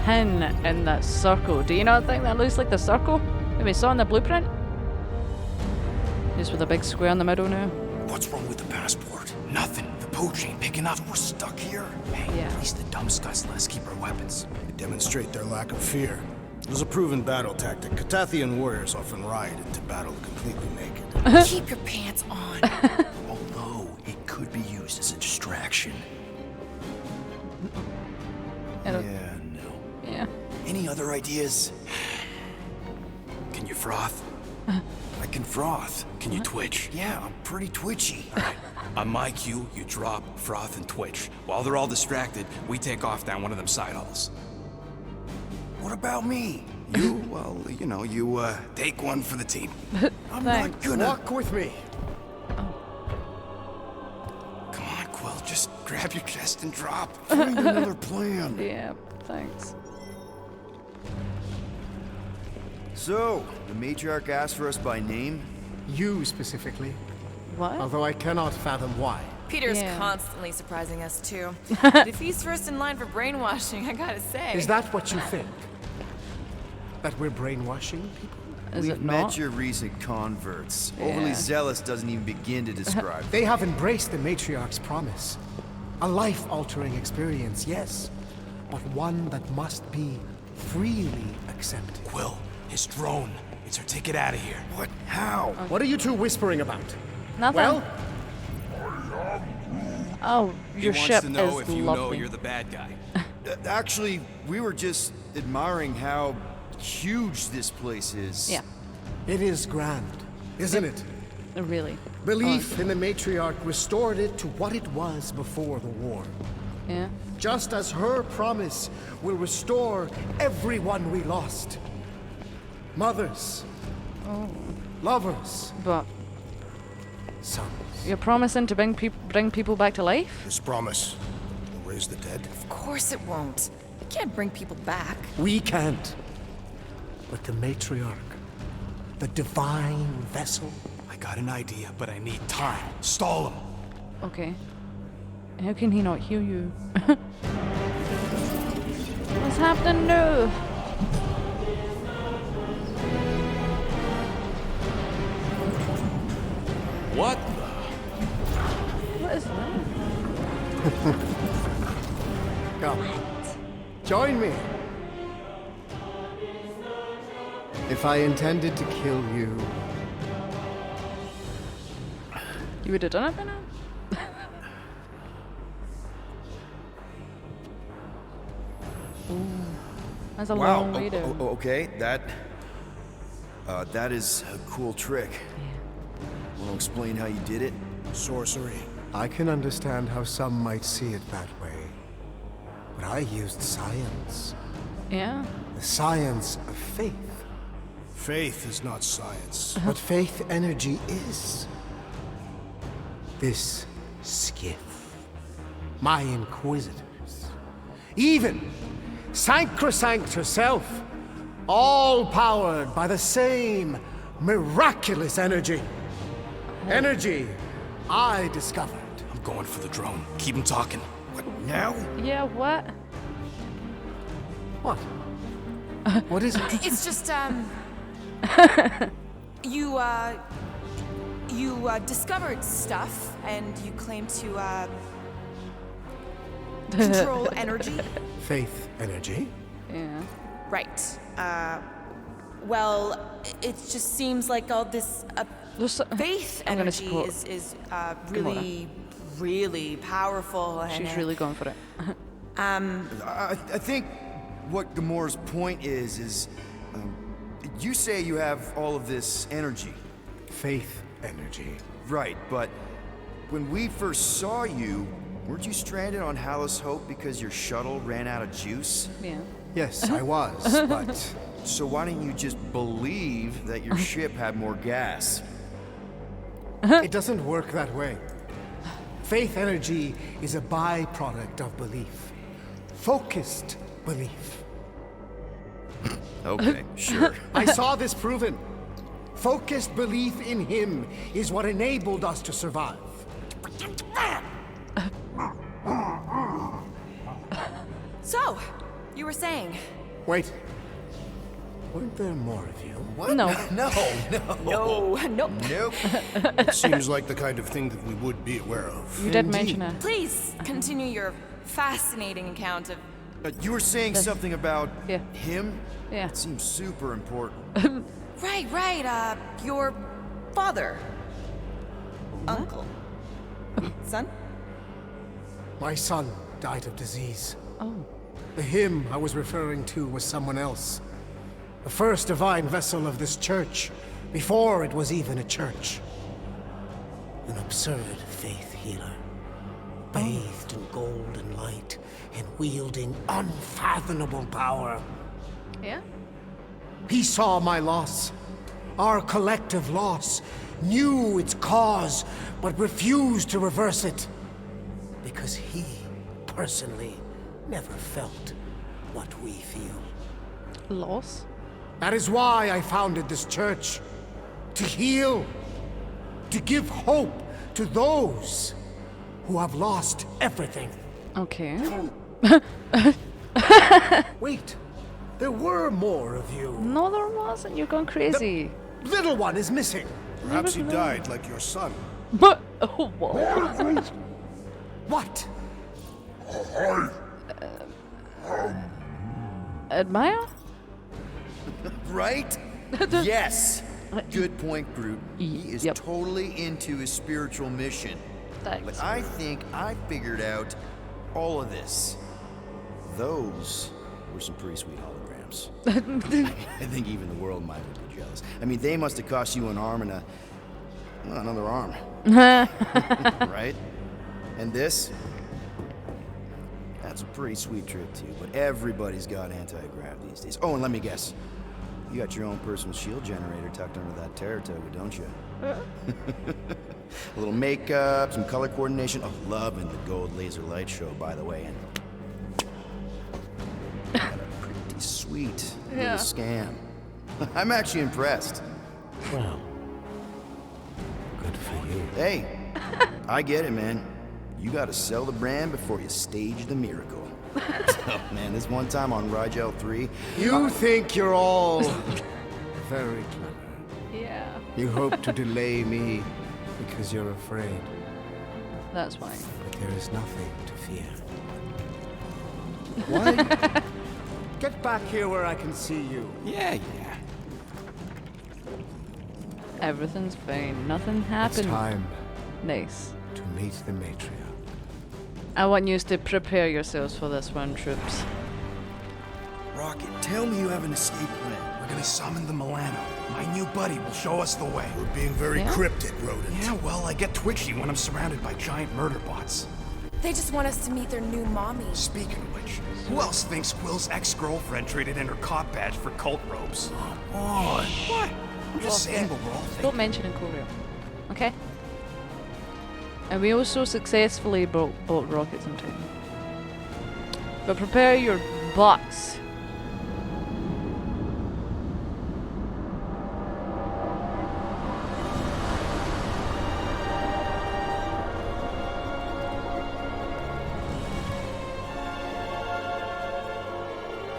Speaker 6: pin in that circle. Do you not think that looks like the circle that we saw in the blueprint? Just with a big square in the middle now.
Speaker 2: What's wrong with the passport? Nothing. The pooch ain't picking up. We're stuck here. Hey,
Speaker 6: Yeah.
Speaker 2: at least the dumb scuts let us keep our weapons.
Speaker 9: They demonstrate their lack of fear. It was a proven battle tactic. Catathian warriors often ride into battle completely naked.
Speaker 7: Keep your pants on.
Speaker 1: Although it could be used as a distraction.
Speaker 6: I don't-
Speaker 1: Yeah, no.
Speaker 6: Yeah.
Speaker 1: Any other ideas?
Speaker 2: Can you froth?
Speaker 1: I can froth.
Speaker 2: Can you twitch?
Speaker 1: Yeah, I'm pretty twitchy.
Speaker 2: On my cue, you drop, froth, and twitch. While they're all distracted, we take off down one of them side halls.
Speaker 1: What about me?
Speaker 2: You, well, you know, you, take one for the team.
Speaker 1: I'm not gonna.
Speaker 3: Walk with me.
Speaker 2: Come on, Quill, just grab your chest and drop.
Speaker 1: Find another plan.
Speaker 6: Yeah, thanks.
Speaker 1: So, the matriarch asked for us by name?
Speaker 3: You specifically.
Speaker 6: What?
Speaker 3: Although I cannot fathom why.
Speaker 7: Peter's
Speaker 6: Yeah.
Speaker 7: constantly surprising us too. But if he's first in line for brainwashing, I gotta say.
Speaker 3: Is that what you think? That we're brainwashing people?
Speaker 6: Is
Speaker 1: We've
Speaker 6: it
Speaker 1: met
Speaker 6: not?
Speaker 1: your recent converts. Overly
Speaker 6: Yeah.
Speaker 1: zealous doesn't even begin to describe.
Speaker 3: They have embraced the matriarch's promise. A life-altering experience, yes, but one that must be freely accepted.
Speaker 2: Quill, his drone. It's our ticket out of here.
Speaker 1: What? How?
Speaker 3: What are you two whispering about?
Speaker 6: Nothing.
Speaker 3: Well,
Speaker 6: Oh, your
Speaker 2: he
Speaker 6: ship
Speaker 2: wants to know
Speaker 6: is
Speaker 2: if you know
Speaker 6: lovely.
Speaker 2: you're the bad guy.
Speaker 1: Actually, we were just admiring how huge this place is.
Speaker 6: Yeah,
Speaker 3: it is grand, isn't it?
Speaker 6: really.
Speaker 3: Belief in the matriarch restored it to what it was before the war.
Speaker 6: Yeah.
Speaker 3: Just as her promise will restore everyone we lost. Mothers. Lovers.
Speaker 6: But
Speaker 3: Sons.
Speaker 6: you're promising to bring people back to life?
Speaker 9: This promise will raise the dead.
Speaker 7: Of course it won't. We can't bring people back.
Speaker 3: We can't. But the matriarch, the divine vessel,
Speaker 2: I got an idea, but I need time. Stall him.
Speaker 6: Okay. How can he not hear you? What's happening now?
Speaker 2: What?
Speaker 6: What is that?
Speaker 3: come. Join me. If I intended to kill you,
Speaker 6: You would have done it by now? Ooh. That's a
Speaker 1: Wow.
Speaker 6: long way down.
Speaker 1: Okay, that is a cool trick. Want to explain how you did it?
Speaker 9: Sorcery.
Speaker 3: I can understand how some might see it that way. But I used science.
Speaker 6: Yeah.
Speaker 3: The science of faith.
Speaker 9: Faith is not science.
Speaker 3: But faith energy is. This skiff. My inquisitors. Even Sacrosanct herself. All powered by the same miraculous energy. Energy I discovered.
Speaker 2: I'm going for the drone. Keep him talking.
Speaker 1: What, now?
Speaker 6: Yeah, what?
Speaker 3: What? What is it?
Speaker 7: It's just, you discovered stuff, and you claim to, control energy?
Speaker 3: Faith energy?
Speaker 7: Yeah. Right. Well, it just seems like all this, faith
Speaker 6: I'm gonna
Speaker 7: energy
Speaker 6: support
Speaker 7: is really, really powerful. And,
Speaker 6: She's really going for it.
Speaker 1: I think what Gamora's point is you say you have all of this energy.
Speaker 3: Faith energy.
Speaker 1: Right, but when we first saw you, weren't you stranded on Hala's Hope because your shuttle ran out of juice?
Speaker 6: Yeah.
Speaker 3: Yes, I was, but
Speaker 1: So why didn't you just believe that your ship had more gas?
Speaker 3: it doesn't work that way. Faith energy is a byproduct of belief. Focused belief.
Speaker 1: Okay, sure.
Speaker 3: I saw this proven. Focused belief in him is what enabled us to survive.
Speaker 7: So, you were saying?
Speaker 3: Wait. Weren't there more of you?
Speaker 1: What?
Speaker 6: No.
Speaker 1: No.
Speaker 7: No.
Speaker 1: Nope.
Speaker 9: Seems like the kind of thing that we would be aware of.
Speaker 6: You did mention it.
Speaker 7: Please continue your fascinating account of.
Speaker 1: You were saying something about
Speaker 6: Yeah.
Speaker 1: him?
Speaker 6: Yeah.
Speaker 1: It seems super important.
Speaker 7: Right. Your father. Uncle. Son?
Speaker 3: My son died of disease.
Speaker 6: Oh.
Speaker 3: The him I was referring to was someone else. The first divine vessel of this church, before it was even a church. An absurd faith healer. Bathed in gold and light, and wielding unfathomable power.
Speaker 6: Yeah?
Speaker 3: He saw my loss, our collective loss, knew its cause, but refused to reverse it. Because he, personally, never felt what we feel.
Speaker 6: Loss?
Speaker 3: That is why I founded this church. To heal. To give hope to those who have lost everything.
Speaker 6: Okay.
Speaker 3: Wait, there were more of you.
Speaker 6: No, there wasn't. You're going crazy.
Speaker 3: Little one is missing.
Speaker 9: Perhaps he died like your son.
Speaker 6: But oh, what?
Speaker 3: What?
Speaker 6: Admire?
Speaker 1: Right? Yes. Good point, Groot. He is
Speaker 6: Yep.
Speaker 1: totally into his spiritual mission.
Speaker 6: Thanks.
Speaker 1: But I think I figured out all of this. Those were some pretty sweet holograms. I think even the world might have been jealous. I mean, they must have cost you an arm and another arm. Right? And this? That's a pretty sweet trick, too. But everybody's got anti-grav these days. Oh, and let me guess. You got your own personal shield generator tucked under that Saratoga, don't you? A little makeup, some color coordination. Oh, loving the gold laser light show, by the way. And got a pretty sweet little scam. I'm actually impressed.
Speaker 3: Well, good for you.
Speaker 1: Hey, I get it, man. You gotta sell the brand before you stage the miracle. So, man, this one time on Rigel 3...
Speaker 3: You think you're all very clever.
Speaker 6: Yeah.
Speaker 3: You hope to delay me because you're afraid.
Speaker 6: That's why.
Speaker 3: But there is nothing to fear. Why? Get back here where I can see you.
Speaker 2: Yeah.
Speaker 6: Everything's fine. Nothing
Speaker 3: It's
Speaker 6: happened.
Speaker 3: time
Speaker 6: Nice.
Speaker 3: to meet the matriarch.
Speaker 6: I want you to prepare yourselves for this one, troops.
Speaker 1: Rocket, tell me you have an escape plan.
Speaker 13: We're gonna summon the Milano. My new buddy will show us the way.
Speaker 9: We're being very
Speaker 6: Yeah?
Speaker 9: cryptic, Rodent.
Speaker 13: Yeah, well, I get twitchy when I'm surrounded by giant murder bots.
Speaker 7: They just want us to meet their new mommy.
Speaker 13: Speaking of which, who else thinks Quill's ex-girlfriend traded in her cop badge for cult robes? Come on. What? I'm just saying what we're all thinking.
Speaker 6: Don't mention in Ko-Rel. Okay? And we also successfully bought rockets in time. But prepare your butts.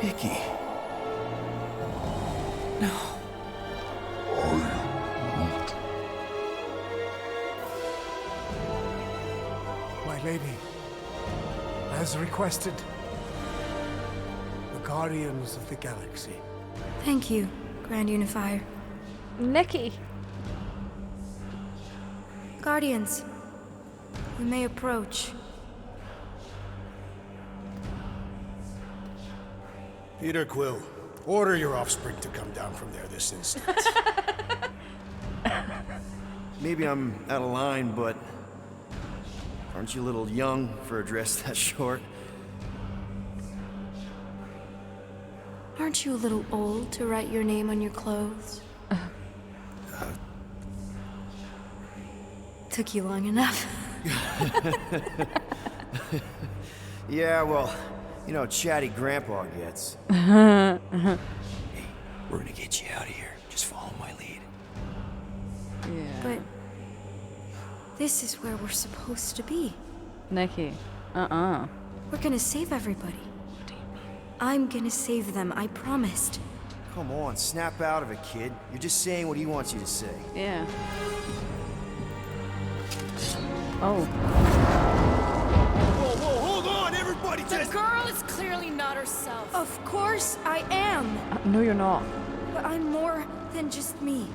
Speaker 1: Nikki.
Speaker 11: I
Speaker 3: My lady, as requested, the Guardians of the Galaxy.
Speaker 4: Thank you, Grand Unifier.
Speaker 6: Nikki!
Speaker 4: Guardians, we may approach.
Speaker 9: Peter Quill, order your offspring to come down from there this instant.
Speaker 1: Maybe I'm out of line, but Aren't you a little young for a dress that short?
Speaker 4: Aren't you a little old to write your name on your clothes? Took you long enough.
Speaker 1: Yeah, well, you know, chatty grandpa gets. Hey, we're gonna get you out of here. Just follow my lead.
Speaker 6: Yeah.
Speaker 4: But this is where we're supposed to be.
Speaker 6: Nikki.
Speaker 4: We're gonna save everybody. I'm gonna save them, I promised.
Speaker 1: Come on, snap out of it, kid. You're just saying what he wants you to say.
Speaker 6: Yeah. Oh.
Speaker 9: Whoa, whoa, hold on, everybody!
Speaker 7: The girl is clearly not herself.
Speaker 4: Of course I am.
Speaker 6: No, you're not.
Speaker 4: But I'm more than just me.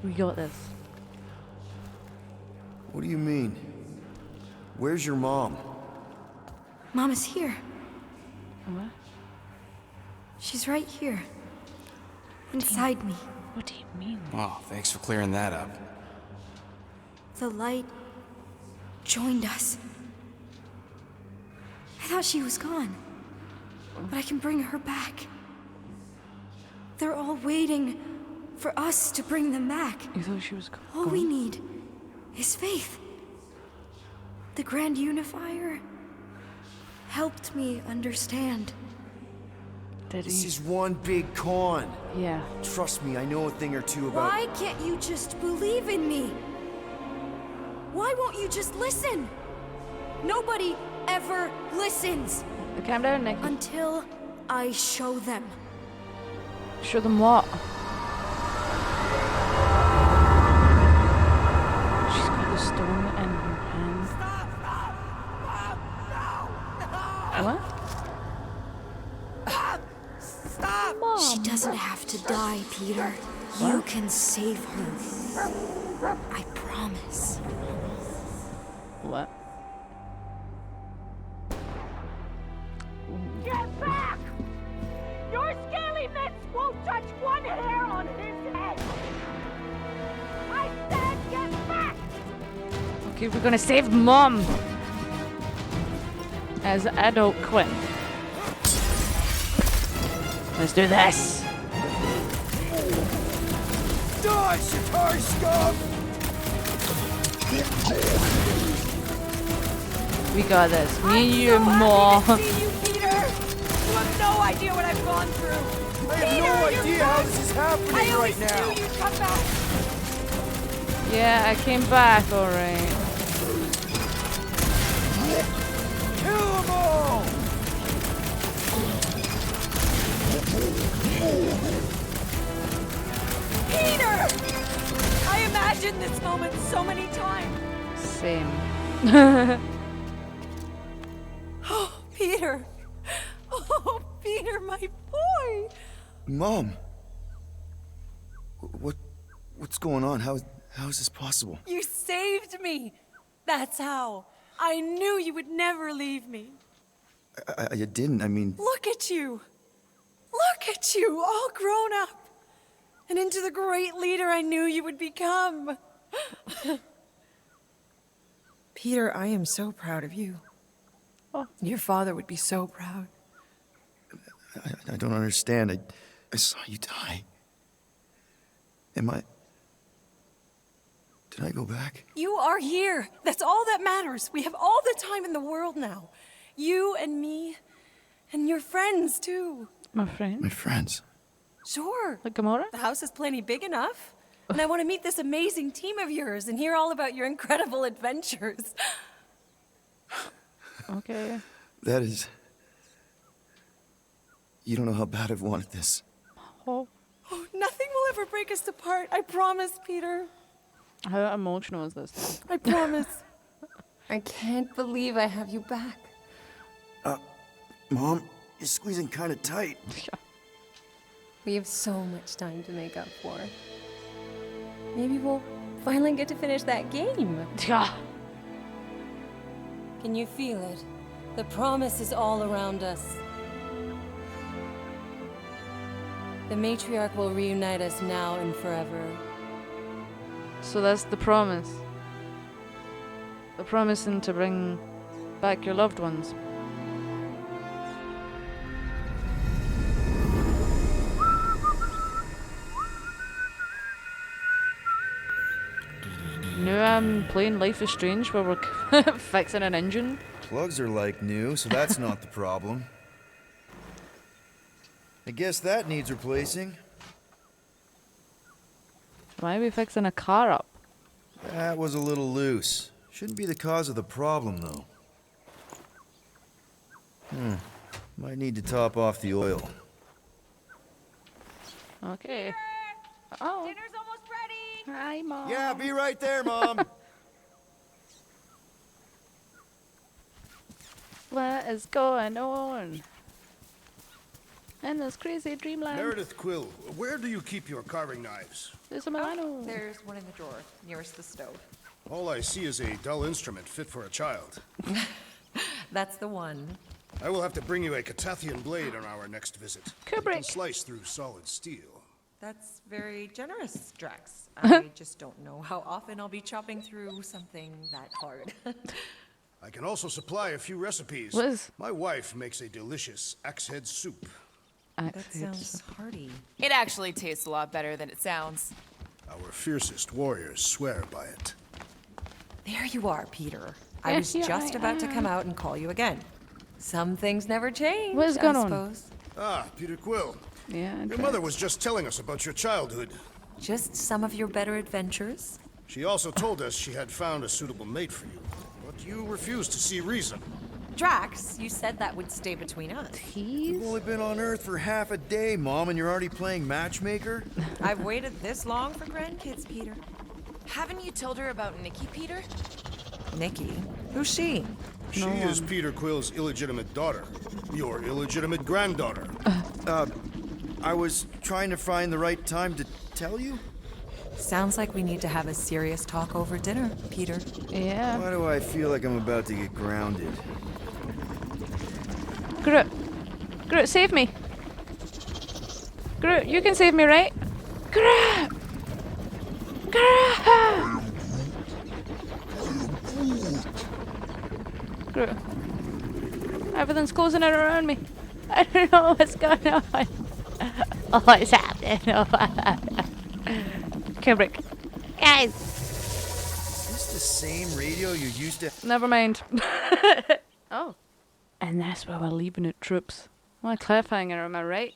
Speaker 6: We got this.
Speaker 1: What do you mean? Where's your mom?
Speaker 4: Mama's here.
Speaker 6: What?
Speaker 4: She's right here. Inside me.
Speaker 6: What do you mean?
Speaker 2: Oh, thanks for clearing that up.
Speaker 4: The light joined us. I thought she was gone. But I can bring her back. They're all waiting for us to bring them back.
Speaker 6: You thought she was gone?
Speaker 4: All we need is faith. The Grand Unifier helped me understand.
Speaker 6: Did
Speaker 1: This
Speaker 6: he?
Speaker 1: is one big con.
Speaker 6: Yeah.
Speaker 1: Trust me, I know a thing or two about...
Speaker 4: Why can't you just believe in me? Why won't you just listen? Nobody ever listens.
Speaker 6: Calm down, Nikki.
Speaker 4: Until I show them.
Speaker 6: Show them what? She's got the stone in her hand. What?
Speaker 4: Stop! Mom. She doesn't have to die, Peter. You can save her. I promise.
Speaker 6: What?
Speaker 14: Get back! Your scaly mitts won't touch one hair on his head! I said get back!
Speaker 6: Okay, we're gonna save Mom! As adult Quinn. Let's do this!
Speaker 1: Die, Chitahuri scum!
Speaker 6: We got this. Me and you, Ma.
Speaker 14: See you, Peter! You have no idea what I've gone through!
Speaker 1: I have no idea how this is happening right now!
Speaker 14: I always knew you'd come back!
Speaker 6: Yeah, I came back, alright.
Speaker 1: Kill them all!
Speaker 14: Peter! I imagined this moment so many times.
Speaker 6: Same.
Speaker 14: Oh, Peter. Oh, Peter, my boy.
Speaker 1: Mom! What's going on? How is this possible?
Speaker 14: You saved me. That's how. I knew you would never leave me.
Speaker 1: I didn't, I mean...
Speaker 14: Look at you. Look at you, all grown up. And into the great leader I knew you would become.
Speaker 5: Peter, I am so proud of you.
Speaker 6: Oh.
Speaker 5: Your father would be so proud.
Speaker 1: I don't understand. I saw you die. Did I go back?
Speaker 14: You are here. That's all that matters. We have all the time in the world now. You and me, and your friends, too.
Speaker 6: My friend?
Speaker 1: My friends?
Speaker 14: Sure.
Speaker 6: Like Gamora?
Speaker 14: The house is plenty big enough. And I want to meet this amazing team of yours and hear all about your incredible adventures.
Speaker 6: Okay.
Speaker 1: That is... You don't know how bad I've wanted this.
Speaker 6: Oh.
Speaker 14: Oh, nothing will ever break us apart. I promise, Peter.
Speaker 6: How emotional is this?
Speaker 14: I promise. I can't believe I have you back.
Speaker 1: Mom, you're squeezing kind of tight.
Speaker 15: We have so much time to make up for. Maybe we'll finally get to finish that game.
Speaker 6: Yeah.
Speaker 15: Can you feel it? The promise is all around us. The matriarch will reunite us now and forever.
Speaker 6: So that's the promise. The promising to bring back your loved ones. Now I'm playing Life is Strange where we're fixing an engine.
Speaker 1: Plugs are like new, so that's not the problem. I guess that needs replacing.
Speaker 6: Why are we fixing a car up?
Speaker 1: That was a little loose. Shouldn't be the cause of the problem, though. Might need to top off the oil.
Speaker 6: Okay. Oh.
Speaker 14: Dinner's almost ready.
Speaker 6: Hi, Mom.
Speaker 1: Yeah, be right there, Mom.
Speaker 6: What is going on in this crazy dreamland?
Speaker 9: Meredith Quill, where do you keep your carving knives?
Speaker 6: There's a Milano.
Speaker 5: There's one in the drawer, nearest the stove.
Speaker 9: All I see is a dull instrument fit for a child.
Speaker 5: That's the one.
Speaker 9: I will have to bring you a Catathian blade on our next visit. It can slice through solid steel.
Speaker 5: That's very generous, Drax. I just don't know how often I'll be chopping through something that hard.
Speaker 9: I can also supply a few recipes.
Speaker 6: Liz.
Speaker 9: My wife makes a delicious axe head soup.
Speaker 5: That sounds hearty.
Speaker 7: It actually tastes a lot better than it sounds.
Speaker 9: Our fiercest warriors swear by it.
Speaker 5: There you are, Peter. I
Speaker 6: Yes,
Speaker 5: was
Speaker 6: here
Speaker 5: just
Speaker 6: I
Speaker 5: about to come
Speaker 6: am.
Speaker 5: out and call you again. Some things never change,
Speaker 6: What is going
Speaker 5: I
Speaker 6: on?
Speaker 5: suppose.
Speaker 9: Ah, Peter Quill.
Speaker 6: Yeah,
Speaker 9: Your mother was just telling us about your childhood.
Speaker 5: Just some of your better adventures.
Speaker 9: She also told us she had found a suitable mate for you, but you refused to see reason.
Speaker 5: Drax, you said that would stay between us.
Speaker 1: You've only been on Earth for half a day, Mom, and you're already playing matchmaker?
Speaker 5: I've waited this long for grandkids, Peter.
Speaker 7: Haven't you told her about Nikki, Peter?
Speaker 5: Nikki? Who's she?
Speaker 9: She is Peter Quill's illegitimate daughter. Your illegitimate granddaughter.
Speaker 1: I was trying to find the right time to tell you?
Speaker 5: Sounds like we need to have a serious talk over dinner, Peter.
Speaker 6: Yeah.
Speaker 1: Why do I feel like I'm about to get grounded?
Speaker 6: Groot. Groot, save me. Groot, you can save me, right? Groot! Groot! Groot. Everything's closing in around me. I don't know what's going on. Oh, it's happening. Kubrick. Guys!
Speaker 1: Is this the same radio you used to...
Speaker 6: Never mind. Oh. And that's where we're leaving it, troops. What a cliffhanger, am I right?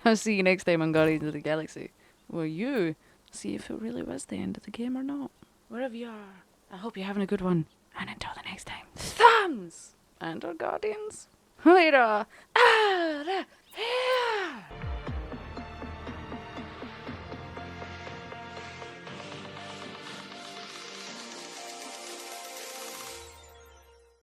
Speaker 6: I'll see you next time on Guardians of the Galaxy. Where you see if it really was the end of the game or not. Wherever you are, I hope you're having a good one. And until the next time, thumbs! And our Guardians. Later!